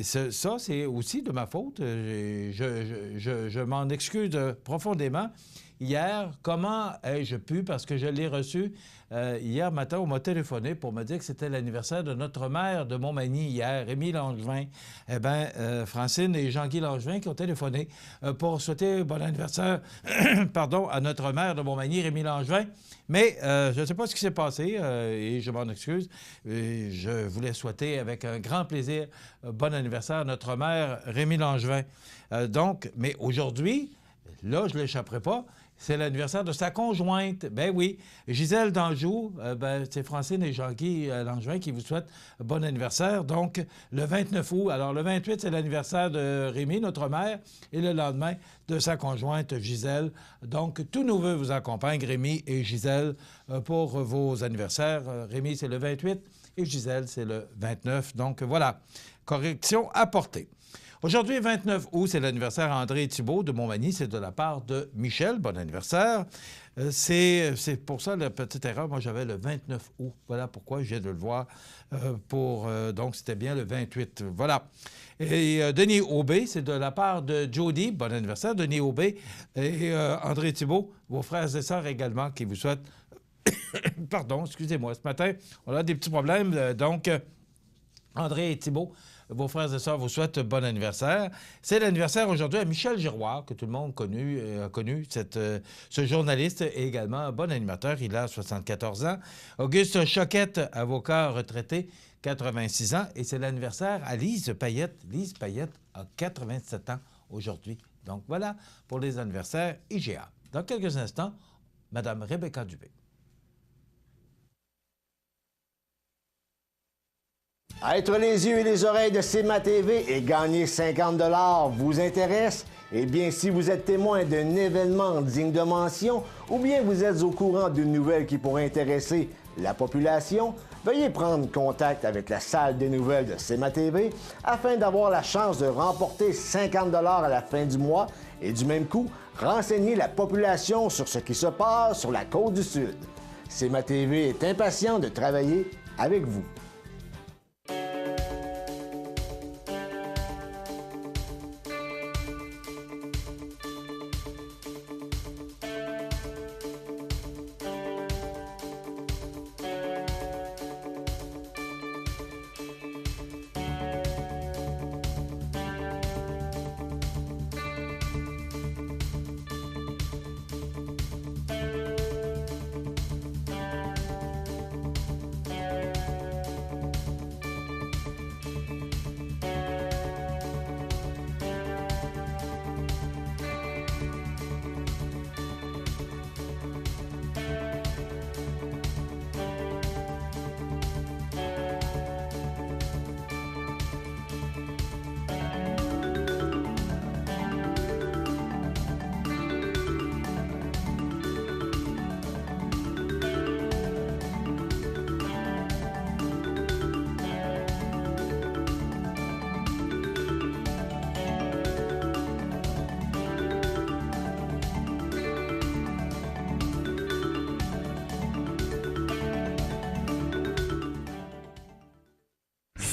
ça, c'est aussi de ma faute. Je m'en excuse profondément. Hier, comment ai-je pu, parce que je l'ai reçu hier matin, on m'a téléphoné pour me dire que c'était l'anniversaire de notre maire de Montmagny hier, Rémi Langevin. Eh bien, Francine et Jean-Guy Langevin qui ont téléphoné pour souhaiter bon anniversaire pardon, à notre maire de Montmagny, Rémi Langevin. Mais je ne sais pas ce qui s'est passé et je m'en excuse. Je voulais souhaiter avec un grand plaisir bon anniversaire à notre maire, Rémi Langevin. Donc, mais aujourd'hui, là, je ne l'échapperai pas. C'est l'anniversaire de sa conjointe. Ben oui, Gisèle d'Anjou, c'est Francine et Jean-Guy Langevin qui vous souhaitent bon anniversaire. Donc, le 29 août. Alors, le 28, c'est l'anniversaire de Rémi, notre mère, et le lendemain, de sa conjointe Gisèle. Donc, tous nos vœux vous accompagnent, Rémi et Gisèle, pour vos anniversaires. Rémi, c'est le 28 et Gisèle, c'est le 29. Donc, voilà, correction apportée. Aujourd'hui, 29 août, c'est l'anniversaire André Thibault de Montmagny. C'est de la part de Michel. Bon anniversaire. C'est pour ça la petite erreur. Moi, j'avais le 29 août. Voilà pourquoi je viens de le voir. Donc, c'était bien le 28. Voilà. Et Denis Aubé, c'est de la part de Jody. Bon anniversaire, Denis Aubé. Et André Thibault, vos frères et sœurs également, qui vous souhaitent... Pardon, excusez-moi. Ce matin, on a des petits problèmes. Donc, André et Thibault, vos frères et sœurs vous souhaitent bon anniversaire. C'est l'anniversaire aujourd'hui à Michel Giroir, que tout le monde a connu, ce journaliste et également un bon animateur. Il a 74 ans. Auguste Choquette, avocat retraité, 86 ans. Et c'est l'anniversaire à Lise Payette. Lise Payette a 87 ans aujourd'hui. Donc voilà pour les anniversaires IGA. Dans quelques instants, Mme Rebecca Dubé. Être les yeux et les oreilles de CIMA TV et gagner 50 $ vous intéresse? Eh bien, si vous êtes témoin d'un événement digne de mention ou bien vous êtes au courant d'une nouvelle qui pourrait intéresser la population, veuillez prendre contact avec la salle des nouvelles de CIMA TV afin d'avoir la chance de remporter 50 $ à la fin du mois et du même coup, renseigner la population sur ce qui se passe sur la côte du Sud. CIMA TV est impatient de travailler avec vous.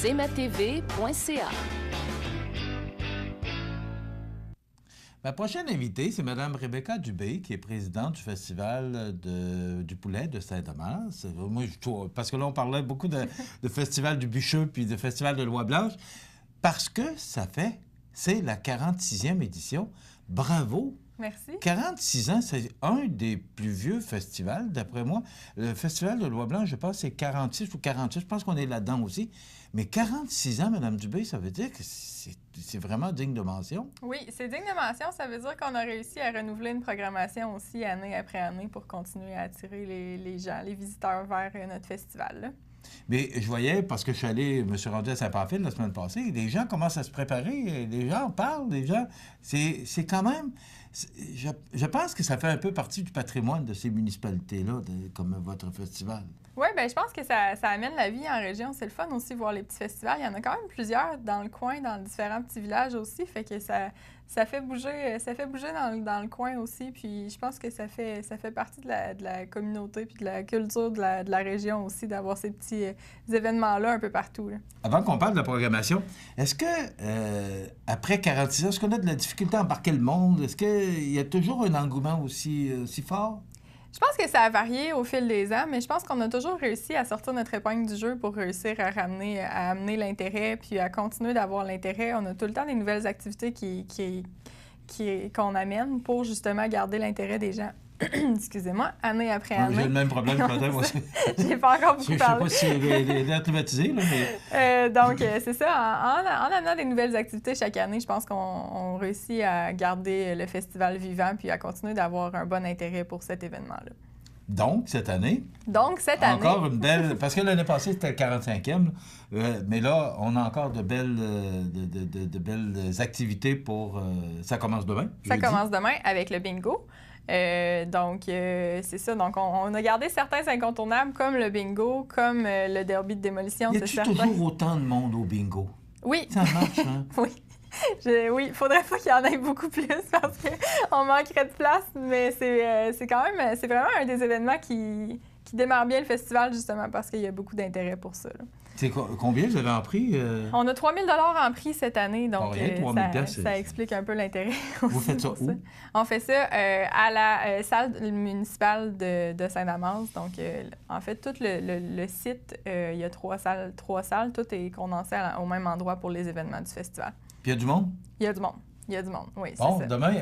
CIMATV.ca. Ma prochaine invitée, c'est Mme Rebecca Dubé, qui est présidente du Festival du poulet de Saint-Damas. Moi, parce que là, on parlait beaucoup de Festival du Bûcheux puis de Festival de Loi-Blanche, parce que c'est la 46e édition. Bravo! Merci. 46 ans, c'est un des plus vieux festivals, d'après moi. Le Festival de Loi-Blanche, je pense, c'est 46 ou 48. Je pense qu'on est là-dedans aussi. Mais 46 ans, Mme Dubé, ça veut dire que c'est vraiment digne de mention? Oui, c'est digne de mention. Ça veut dire qu'on a réussi à renouveler une programmation aussi année après année pour continuer à attirer les gens, les visiteurs vers notre festival. Là. Mais je voyais, parce que je me suis rendu à Saint-Pamphile la semaine passée, les gens commencent à se préparer, les gens en parlent, les gens... C'est quand même... Je pense que ça fait un peu partie du patrimoine de ces municipalités-là, comme votre festival. Oui, bien, je pense que ça amène la vie en région. C'est le fun aussi, voir les petits festivals. Il y en a quand même plusieurs dans le coin, dans différents petits villages aussi. Fait que ça fait bouger dans le coin aussi. Puis je pense que ça fait partie de la communauté puis de la culture de la région aussi, d'avoir ces petits événements-là un peu partout. Là. Avant qu'on parle de la programmation, est-ce que, après 46 ans, est-ce qu'on a de la difficulté à embarquer le monde? Est-ce qu'il y a toujours un engouement aussi fort? Je pense que ça a varié au fil des ans, mais je pense qu'on a toujours réussi à sortir notre épingle du jeu pour réussir à amener l'intérêt, puis à continuer d'avoir l'intérêt. On a tout le temps des nouvelles activités qu'on amène pour justement garder l'intérêt des gens. Excusez-moi, année après année. J'ai le même problème que moi aussi. J'ai pas encore beaucoup parlé. Je sais pas si elle est privatisée, là, mais... donc, c'est ça. En amenant des nouvelles activités chaque année, je pense qu'on réussit à garder le festival vivant puis à continuer d'avoir un bon intérêt pour cet événement-là. Donc, cette année... Encore une belle... Parce que l'année passée, c'était le 45e, mais là, on a encore de belles activités pour... ça commence demain, Ça commence demain avec le bingo. C'est ça. Donc, on a gardé certains incontournables comme le bingo, comme le derby de démolition. Y a-t-il toujours autant de monde au bingo? Oui. Ça marche, hein? Oui. Oui, il faudrait pas qu'il y en ait beaucoup plus parce qu'on manquerait de place, mais c'est quand même... C'est vraiment un des événements qui démarre bien le festival, justement, parce qu'il y a beaucoup d'intérêt pour ça. Là. C'est combien vous avez en prix? On a 3 000 $ en prix cette année, donc ça explique un peu l'intérêt aussi. Vous faites ça où? On fait ça à la salle municipale de Saint-Damas. Donc, en fait, tout le site, il y a trois salles. Tout est condensé au même endroit pour les événements du festival. Puis il y a du monde? Il y a du monde. Oui, c'est bon, ça. Demain,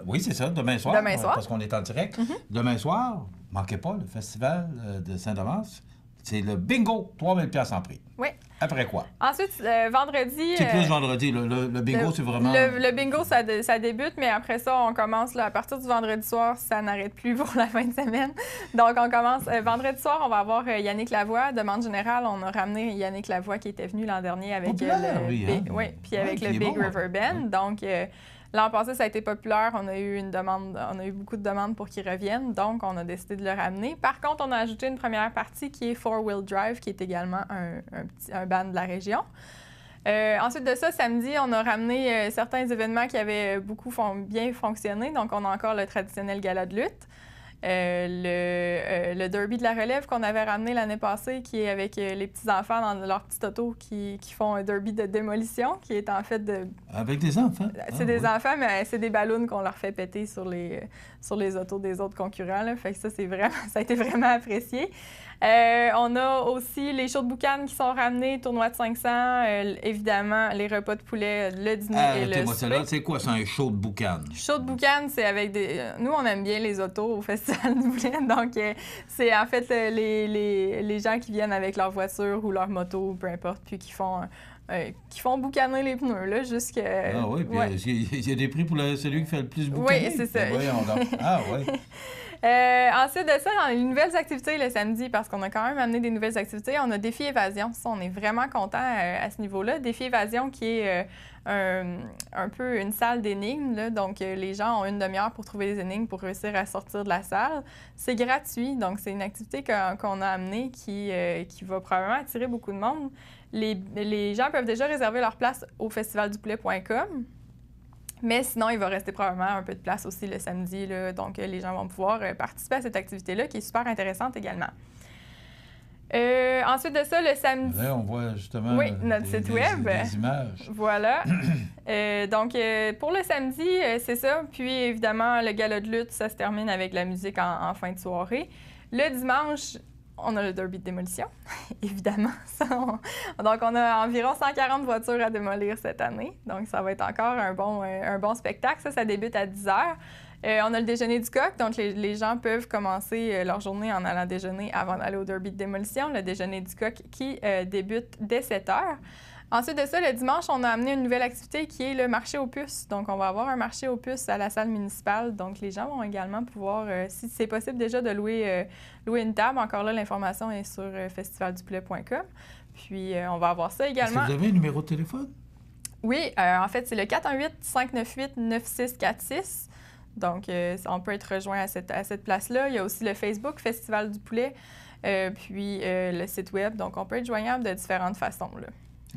oui, c'est ça, demain soir. Demain soir. Parce qu'on est en direct. Demain soir, manquez pas, le festival de Saint-Damas. C'est le bingo, 3 000 $ en prix. Oui. Après quoi? Ensuite, vendredi... C'est plus vendredi. Le bingo, c'est vraiment... Le bingo, ça débute, mais après ça, on commence là, à partir du vendredi soir, ça n'arrête plus pour la fin de semaine. Donc, on commence... vendredi soir, on va avoir Yannick Lavoie. Demande générale, on a ramené Yannick Lavoie qui était venu l'an dernier avec puis avec le Big River Band. Donc... l'an passé, ça a été populaire. On a eu beaucoup de demandes pour qu'il revienne. Donc, on a décidé de le ramener. Par contre, on a ajouté une première partie qui est Four Wheel Drive, qui est également un band de la région. Ensuite de ça, samedi, on a ramené certains événements qui avaient bien fonctionné. Donc, on a encore le traditionnel gala de lutte. Le derby de la relève qu'on avait ramené l'année passée, qui est avec les petits-enfants dans leur petit auto qui font un derby de démolition, qui est en fait de... Avec des enfants? C'est des enfants, mais c'est des ballons qu'on leur fait péter sur les autos des autres concurrents. Là. Fait que ça, ça a été vraiment apprécié. On a aussi les shows de boucan qui sont ramenés, tournoi de 500, évidemment, les repas de poulet, le dîner et le souper. C'est quoi, c'est un show de boucan? Show de boucan, c'est avec des... Nous, on aime bien les autos au Festival du Poulet, donc c'est en fait les gens qui viennent avec leur voiture ou leur moto, peu importe, puis qui font boucaner les pneus, là, jusqu'à... Ah oui, puis il y a des prix pour celui qui fait le plus boucaner. Oui, c'est ça. Voyons donc. Ah oui. Ensuite de ça, dans les nouvelles activités le samedi, parce qu'on a quand même amené des nouvelles activités, on a Défi Évasion. Ça, on est vraiment content à ce niveau-là. Défi Évasion qui est un peu une salle d'énigmes. Là. Donc, les gens ont une demi-heure pour trouver les énigmes pour réussir à sortir de la salle. C'est gratuit, donc c'est une activité qu'on a amenée qui va probablement attirer beaucoup de monde. Les gens peuvent déjà réserver leur place au festivaldupoulet.com. Mais sinon, il va rester probablement un peu de place aussi le samedi. Là, donc, les gens vont pouvoir participer à cette activité-là qui est super intéressante également. Ensuite de ça, le samedi... Là, on voit justement notre site web. Des images. Voilà. Donc, pour le samedi, c'est ça. Puis, évidemment, le gala de lutte, ça se termine avec la musique en fin de soirée. Le dimanche... On a le derby de démolition, évidemment. Donc, on a environ 140 voitures à démolir cette année. Donc, ça va être encore un bon spectacle. Ça débute à 10 h. On a le déjeuner du coq. Donc, les gens peuvent commencer leur journée en allant déjeuner avant d'aller au derby de démolition. Le déjeuner du coq qui débute dès 7 h. Ensuite de ça, le dimanche, on a amené une nouvelle activité qui est le marché aux puces. Donc, on va avoir un marché aux puces à la salle municipale. Donc, les gens vont également pouvoir, si c'est possible déjà, de louer une table. Encore là, l'information est sur festivaldupoulet.com. Puis, on va avoir ça également. Est-ce que vous avez un numéro de téléphone? Oui, en fait, c'est le 418-598-9646. Donc, on peut être rejoint à cette place-là. Il y a aussi le Facebook, Festival du Poulet, puis le site Web. Donc, on peut être joignable de différentes façons, là.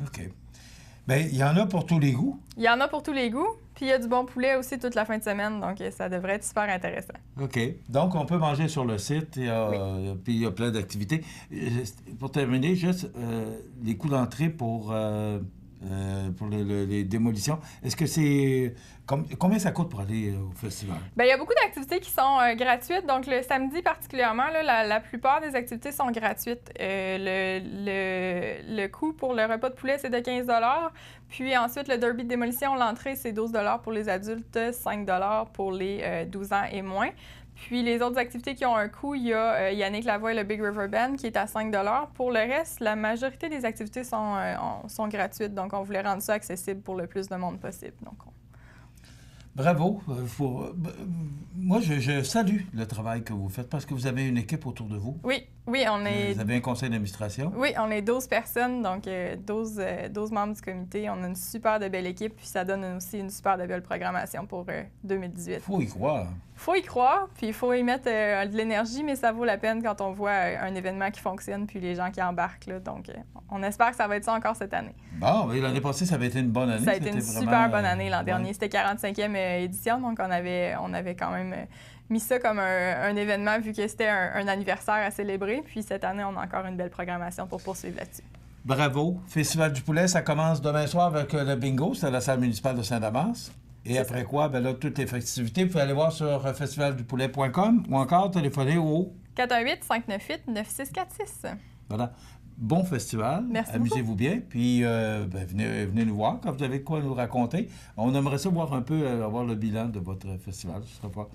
OK. Bien, il y en a pour tous les goûts. Il y en a pour tous les goûts. Puis, il y a du bon poulet aussi toute la fin de semaine. Donc, ça devrait être super intéressant. OK. Donc, on peut manger sur le site. Puis, il y a plein d'activités. Pour terminer, juste les coûts d'entrée pour les démolitions. Est-ce que c'est... Combien ça coûte pour aller au festival? Bien, il y a beaucoup d'activités qui sont gratuites. Donc, le samedi particulièrement, là, la plupart des activités sont gratuites. Le coût pour le repas de poulet, c'est de 15 $. Puis ensuite, le derby de démolition, l'entrée, c'est 12 $ pour les adultes, 5 $ pour les 12 ans et moins. Puis les autres activités qui ont un coût, il y a Yannick Lavoie et le Big River Band qui est à 5 $. Pour le reste, la majorité des activités sont gratuites. Donc, on voulait rendre ça accessible pour le plus de monde possible. Donc, Bravo. Moi, je salue le travail que vous faites parce que vous avez une équipe autour de vous. Oui, on est... Vous avez un conseil d'administration? Oui, on est 12 personnes, donc 12 membres du comité. On a une super de belle équipe, puis ça donne aussi une super de belle programmation pour 2018. Faut y croire. Faut y croire, puis il faut y mettre de l'énergie, mais ça vaut la peine quand on voit un événement qui fonctionne, puis les gens qui embarquent. Là, donc, on espère que ça va être ça encore cette année. Bon, mais l'année passée, ça avait été une bonne année. Ça a été une super bonne année l'an dernier. C'était 45e édition, donc on avait quand même mis ça comme un événement vu que c'était un anniversaire à célébrer. Puis cette année, on a encore une belle programmation pour poursuivre là-dessus. Bravo. Festival du Poulet, ça commence demain soir avec le bingo. C'est à la salle municipale de Saint-Damas. Et après quoi, bien là, toutes les festivités, vous pouvez aller voir sur festivaldupoulet.com ou encore téléphoner au 418-598-9646. Voilà. Bon festival. Merci. Amusez-vous bien. Puis venez nous voir quand vous avez quoi nous raconter. On aimerait ça voir un peu, avoir le bilan de votre festival. Ce serait pas...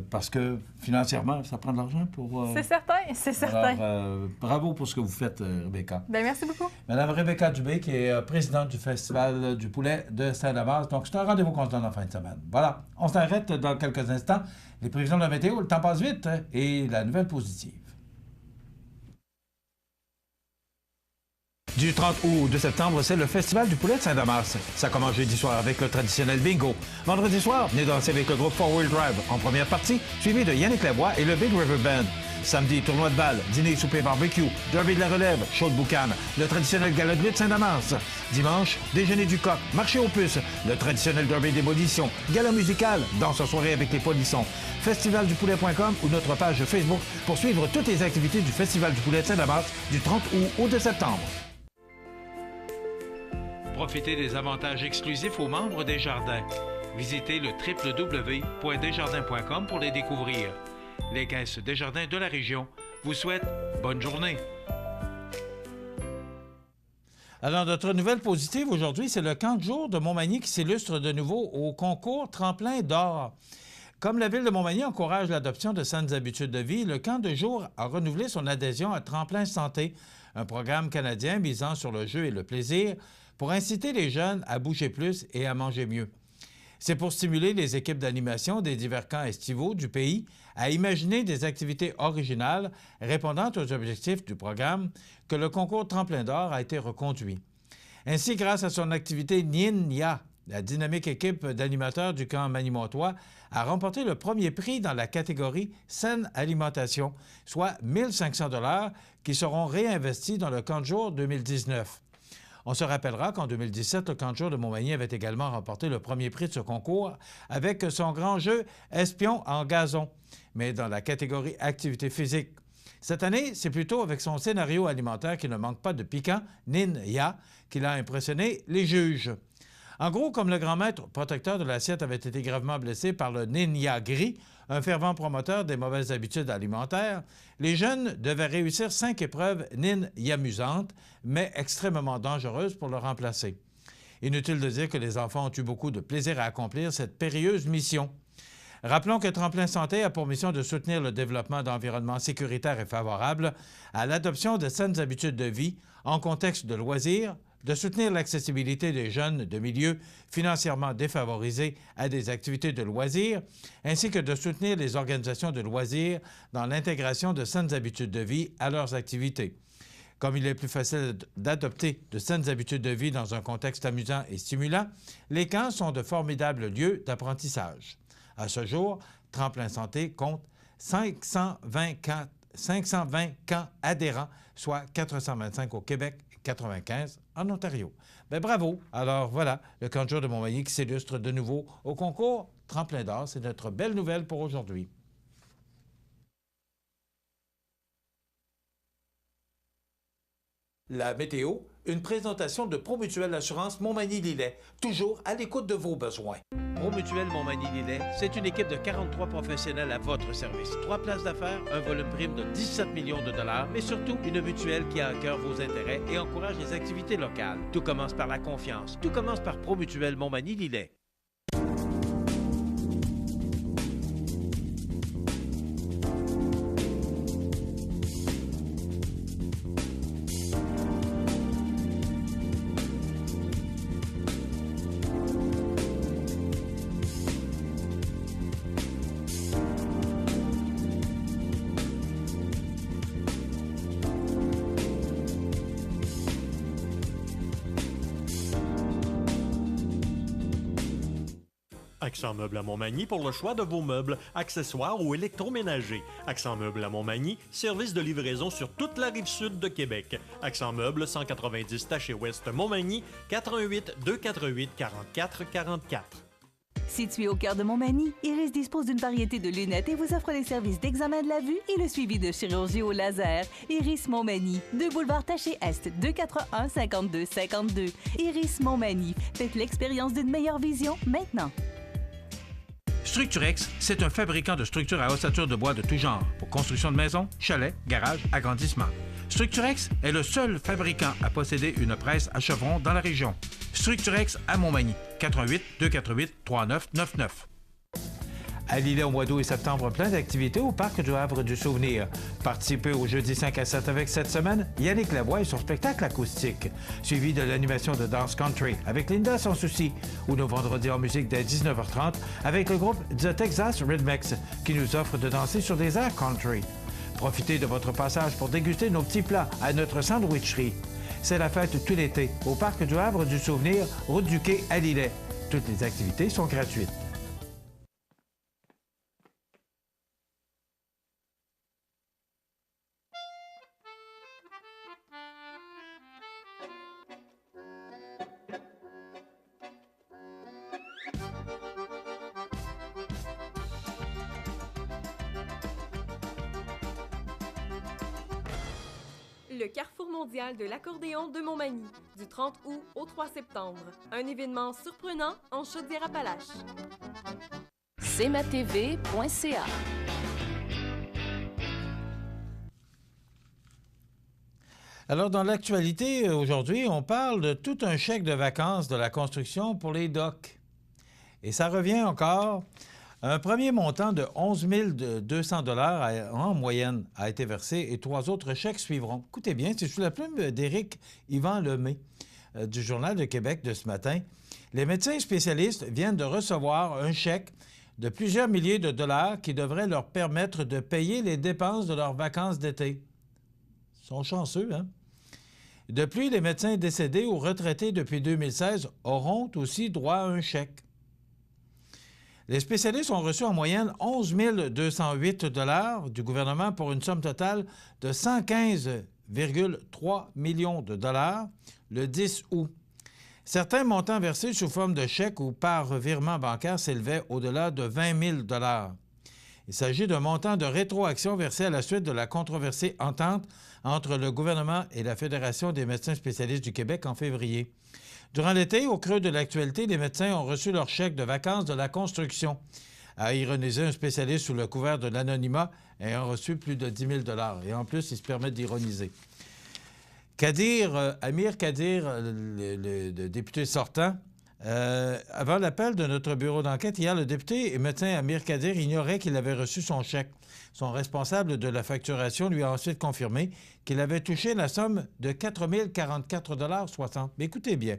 parce que financièrement, ça prend de l'argent pour... C'est certain, c'est certain. Alors, bravo pour ce que vous faites, Rebecca. Bien, merci beaucoup. Madame Rebecca Dubé, qui est présidente du Festival du Poulet de Saint-Damas. Donc, c'est un rendez-vous qu'on se donne en fin de semaine. Voilà, on s'arrête dans quelques instants. Les prévisions de la météo, le temps passe vite, et la nouvelle positive. Du 30 août au 2 septembre, c'est le Festival du Poulet de Saint-Damas. Ça commence jeudi soir avec le traditionnel bingo. Vendredi soir, venez danser avec le groupe 4-Wheel Drive en première partie, suivi de Yannick Lavoie et le Big River Band. Samedi, tournoi de balle, dîner, souper, barbecue, derby de la relève, show de boucan, le traditionnel gala de lutte Saint-Damas. Dimanche, déjeuner du coq, marché aux puces, le traditionnel derby d'émolition, gala musical, danse en soirée avec les polissons. Festivaldupoulet.com ou notre page Facebook pour suivre toutes les activités du Festival du Poulet de Saint-Damas du 30 août au 2 septembre. Profitez des avantages exclusifs aux membres des Jardins. Visitez le www.desjardins.com pour les découvrir. Les caisses Desjardins de la région vous souhaitent bonne journée. Alors, notre nouvelle positive aujourd'hui, c'est le camp de jour de Montmagny qui s'illustre de nouveau au concours Tremplin d'or. Comme la Ville de Montmagny encourage l'adoption de saines habitudes de vie, le camp de jour a renouvelé son adhésion à Tremplin Santé, un programme canadien misant sur le jeu et le plaisir pour inciter les jeunes à bouger plus et à manger mieux. C'est pour stimuler les équipes d'animation des divers camps estivaux du pays à imaginer des activités originales répondant aux objectifs du programme que le concours Tremplin d'or a été reconduit. Ainsi, grâce à son activité Nin Ya, la dynamique équipe d'animateurs du camp Manimontois a remporté le premier prix dans la catégorie Saine Alimentation, soit 1 500 $ qui seront réinvestis dans le camp de jour 2019. On se rappellera qu'en 2017, le camp de jour de Montmagny avait également remporté le premier prix de ce concours avec son grand jeu Espion en gazon, mais dans la catégorie activité physique. Cette année, c'est plutôt avec son scénario alimentaire qui ne manque pas de piquant, Nin Ya, qu'il a impressionné les juges. En gros, comme le grand maître protecteur de l'assiette avait été gravement blessé par le Nin Ya gris, un fervent promoteur des mauvaises habitudes alimentaires, les jeunes devaient réussir 5 épreuves Nin Yamusantes, mais extrêmement dangereuses pour le remplacer. Inutile de dire que les enfants ont eu beaucoup de plaisir à accomplir cette périlleuse mission. Rappelons que Tremplin Santé a pour mission de soutenir le développement d'environnements sécuritaires et favorables à l'adoption de saines habitudes de vie en contexte de loisirs, de soutenir l'accessibilité des jeunes de milieux financièrement défavorisés à des activités de loisirs, ainsi que de soutenir les organisations de loisirs dans l'intégration de saines habitudes de vie à leurs activités. Comme il est plus facile d'adopter de saines habitudes de vie dans un contexte amusant et stimulant, les camps sont de formidables lieux d'apprentissage. À ce jour, Tremplin Santé compte 520 camps adhérents, soit 425 au Québec et 95 en Ontario. Bien, bravo! Alors voilà, le camp de jour de Montmagny qui s'illustre de nouveau au concours Tremplin d'or. C'est notre belle nouvelle pour aujourd'hui. La météo, une présentation de Promutuelle Assurance Montmagny-Lillet, toujours à l'écoute de vos besoins. Promutuelle Montmagny-Lillet, c'est une équipe de 43 professionnels à votre service. 3 places d'affaires, un volume prime de 17 millions de dollars, mais surtout une mutuelle qui a à cœur vos intérêts et encourage les activités locales. Tout commence par la confiance. Tout commence par Promutuelle Montmagny-Lillet. Accent Meubles à Montmagny pour le choix de vos meubles, accessoires ou électroménagers. Accent Meubles à Montmagny, service de livraison sur toute la rive sud de Québec. Accent Meubles, 190 Taché-Ouest Montmagny, 88 248 44 44. Situé au cœur de Montmagny, Iris dispose d'une variété de lunettes et vous offre les services d'examen de la vue et le suivi de chirurgie au laser. Iris Montmagny, 2 boulevard Taché-Est, 241-5252. Iris Montmagny, faites l'expérience d'une meilleure vision maintenant. Structurex, c'est un fabricant de structures à ossature de bois de tout genre pour construction de maisons, chalets, garages, agrandissements. Structurex est le seul fabricant à posséder une presse à chevrons dans la région. Structurex à Montmagny, 88 248 3999. À Lillet, au mois d'août et septembre, plein d'activités au Parc du Havre du Souvenir. Participez au jeudi 5 à 7 avec cette semaine Yannick Lavoie et son spectacle acoustique, suivi de l'animation de danse country avec Linda Sans Souci, ou nos vendredis en musique dès 19h30 avec le groupe The Texas Rhythmics qui nous offre de danser sur des airs country. Profitez de votre passage pour déguster nos petits plats à notre sandwicherie. C'est la fête tout l'été au Parc du Havre du Souvenir, route du Quai à Lillet. Toutes les activités sont gratuites. Le Carrefour mondial de l'accordéon de Montmagny, du 30 août au 3 septembre. Un événement surprenant en Chaudière-Appalaches. cmatv.ca. Alors, dans l'actualité, aujourd'hui, on parle de tout un chèque de vacances de la construction pour les docks. Et ça revient encore. Un premier montant de 11 200 $ en moyenne a été versé et 3 autres chèques suivront. Écoutez bien, c'est sous la plume d'Éric Yvan Lemay du Journal de Québec de ce matin. Les médecins spécialistes viennent de recevoir un chèque de plusieurs milliers de dollars qui devrait leur permettre de payer les dépenses de leurs vacances d'été. Ils sont chanceux, hein? De plus, les médecins décédés ou retraités depuis 2016 auront aussi droit à un chèque. Les spécialistes ont reçu en moyenne 11 208 $ du gouvernement pour une somme totale de 115,3 millions de dollars le 10 août. Certains montants versés sous forme de chèques ou par virement bancaire s'élevaient au-delà de 20 000 $. Il s'agit d'un montant de rétroaction versé à la suite de la controversée entente entre le gouvernement et la Fédération des médecins spécialistes du Québec en février. Durant l'été, au creux de l'actualité, les médecins ont reçu leur chèque de vacances de la construction, a ironisé un spécialiste sous le couvert de l'anonymat ayant reçu plus de 10 000 $. Et en plus, il se permet d'ironiser. Amir Kadir, le député sortant, Avant l'appel de notre bureau d'enquête, hier, le député et médecin Amir Kadir ignorait qu'il avait reçu son chèque. Son responsable de la facturation lui a ensuite confirmé qu'il avait touché la somme de 4 044,60 $. Mais écoutez bien.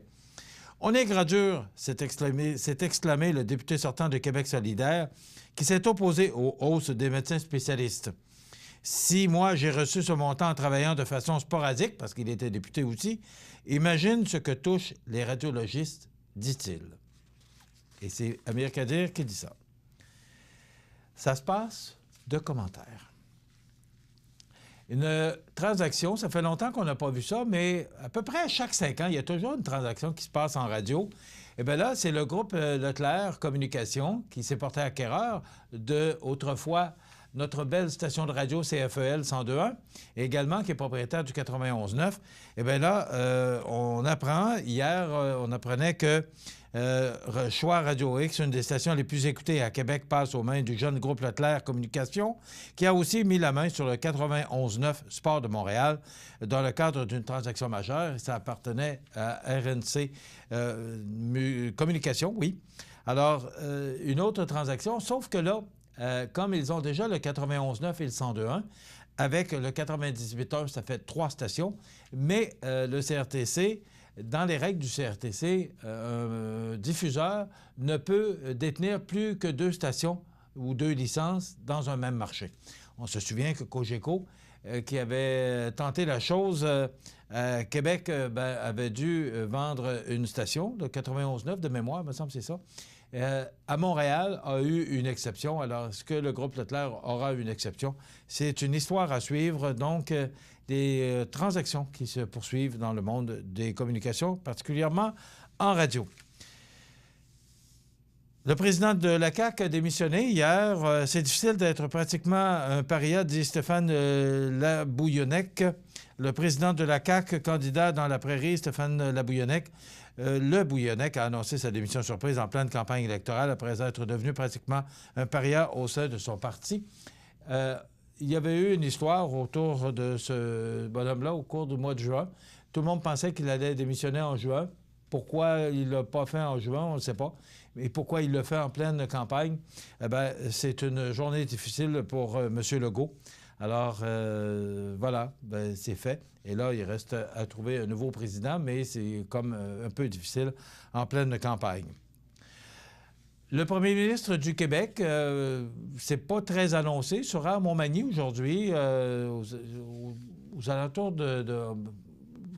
On est gradure, s'est exclamé le député sortant de Québec solidaire, qui s'est opposé aux hausses des médecins spécialistes. Si moi, j'ai reçu ce montant en travaillant de façon sporadique, parce qu'il était député aussi, imagine ce que touchent les radiologistes, dit-il. Et c'est Amir Kadir qui dit ça. Ça se passe de commentaires. Une transaction, ça fait longtemps qu'on n'a pas vu ça, mais à peu près à chaque 5 ans, il y a toujours une transaction qui se passe en radio. Et bien là, c'est le groupe Leclerc Communication qui s'est porté acquéreur de, autrefois, notre belle station de radio CFEL 102.1, et également qui est propriétaire du 91.9. Et bien là, on apprend, hier, on apprenait que Choix Radio X, une des stations les plus écoutées à Québec, passe aux mains du jeune groupe Leclerc Communication, qui a aussi mis la main sur le 91.9 Sport de Montréal dans le cadre d'une transaction majeure. Ça appartenait à RNC Communication, oui. Alors, une autre transaction, sauf que là, comme ils ont déjà le 91.9 et le 102.1, avec le 98.1, ça fait 3 stations, mais le CRTC, dans les règles du CRTC, un diffuseur ne peut détenir plus que 2 stations ou 2 licences dans un même marché. On se souvient que Cogeco, qui avait tenté la chose à Québec, avait dû vendre une station, le 91.9 de mémoire, il me semble que c'est ça. À Montréal, a eu une exception. Alors, est-ce que le groupe Leclerc aura une exception? C'est une histoire à suivre, donc des transactions qui se poursuivent dans le monde des communications, particulièrement en radio. Le président de la CAQ a démissionné hier. C'est difficile d'être pratiquement un paria, dit Stéphane Labouillonnec. Le président de la CAQ, candidat dans la prairie, Stéphane Labouillonnec, le Bouillonnec a annoncé sa démission surprise en pleine campagne électorale après être devenu pratiquement un paria au sein de son parti. Il y avait eu une histoire autour de ce bonhomme-là au cours du mois de juin. Tout le monde pensait qu'il allait démissionner en juin. Pourquoi il ne l'a pas fait en juin, on ne sait pas. Et pourquoi il le fait en pleine campagne? Eh bien, c'est une journée difficile pour M. Legault. Alors, voilà, c'est fait. Et là, il reste à trouver un nouveau président, mais c'est comme un peu difficile en pleine campagne. Le premier ministre du Québec, c'est pas très annoncé, sera à Montmagny aujourd'hui, aux alentours de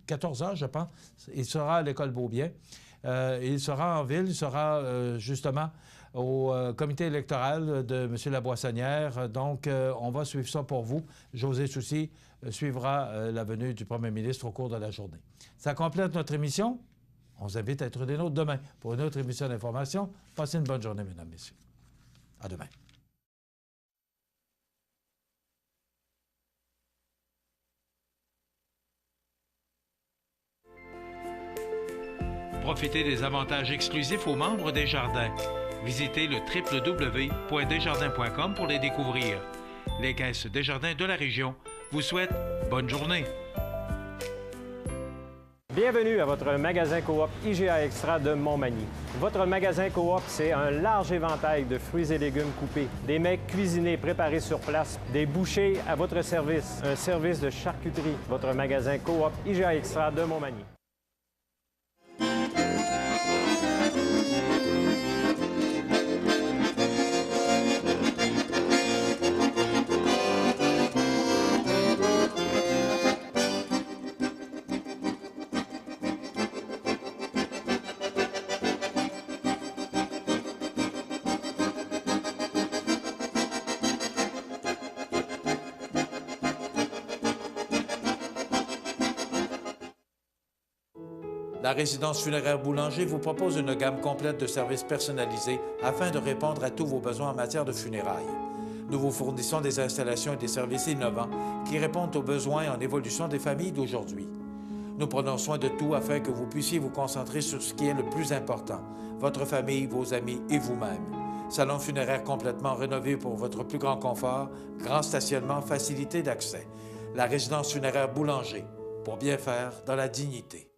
14 heures, je pense. Il sera à l'École Beaubien. Il sera en ville, il sera justement au comité électoral de M. Laboissonnière. Donc, on va suivre ça pour vous. José Soucy suivra la venue du premier ministre au cours de la journée. Ça complète notre émission. On vous invite à être des nôtres demain pour une autre émission d'information. Passez une bonne journée, mesdames, messieurs. À demain. Profitez des avantages exclusifs aux membres des Jardins. Visitez le www.desjardins.com pour les découvrir. Les caisses Desjardins de la région vous souhaitent bonne journée. Bienvenue à votre magasin Coop IGA Extra de Montmagny. Votre magasin Coop, c'est un large éventail de fruits et légumes coupés, des mets cuisinés préparés sur place, des bouchées à votre service, un service de charcuterie. Votre magasin Coop IGA Extra de Montmagny. La résidence funéraire Boulanger vous propose une gamme complète de services personnalisés afin de répondre à tous vos besoins en matière de funérailles. Nous vous fournissons des installations et des services innovants qui répondent aux besoins en évolution des familles d'aujourd'hui. Nous prenons soin de tout afin que vous puissiez vous concentrer sur ce qui est le plus important, votre famille, vos amis et vous-même. Salon funéraire complètement rénové pour votre plus grand confort, grand stationnement, facilité d'accès. La résidence funéraire Boulanger, pour bien faire dans la dignité.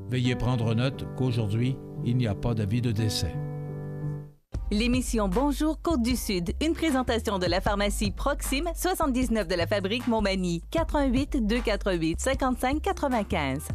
Veuillez prendre note qu'aujourd'hui, il n'y a pas d'avis de décès. L'émission Bonjour Côte-du-Sud, une présentation de la pharmacie Proxime, 79 de la Fabrique Montmagny, 88 248 55 95.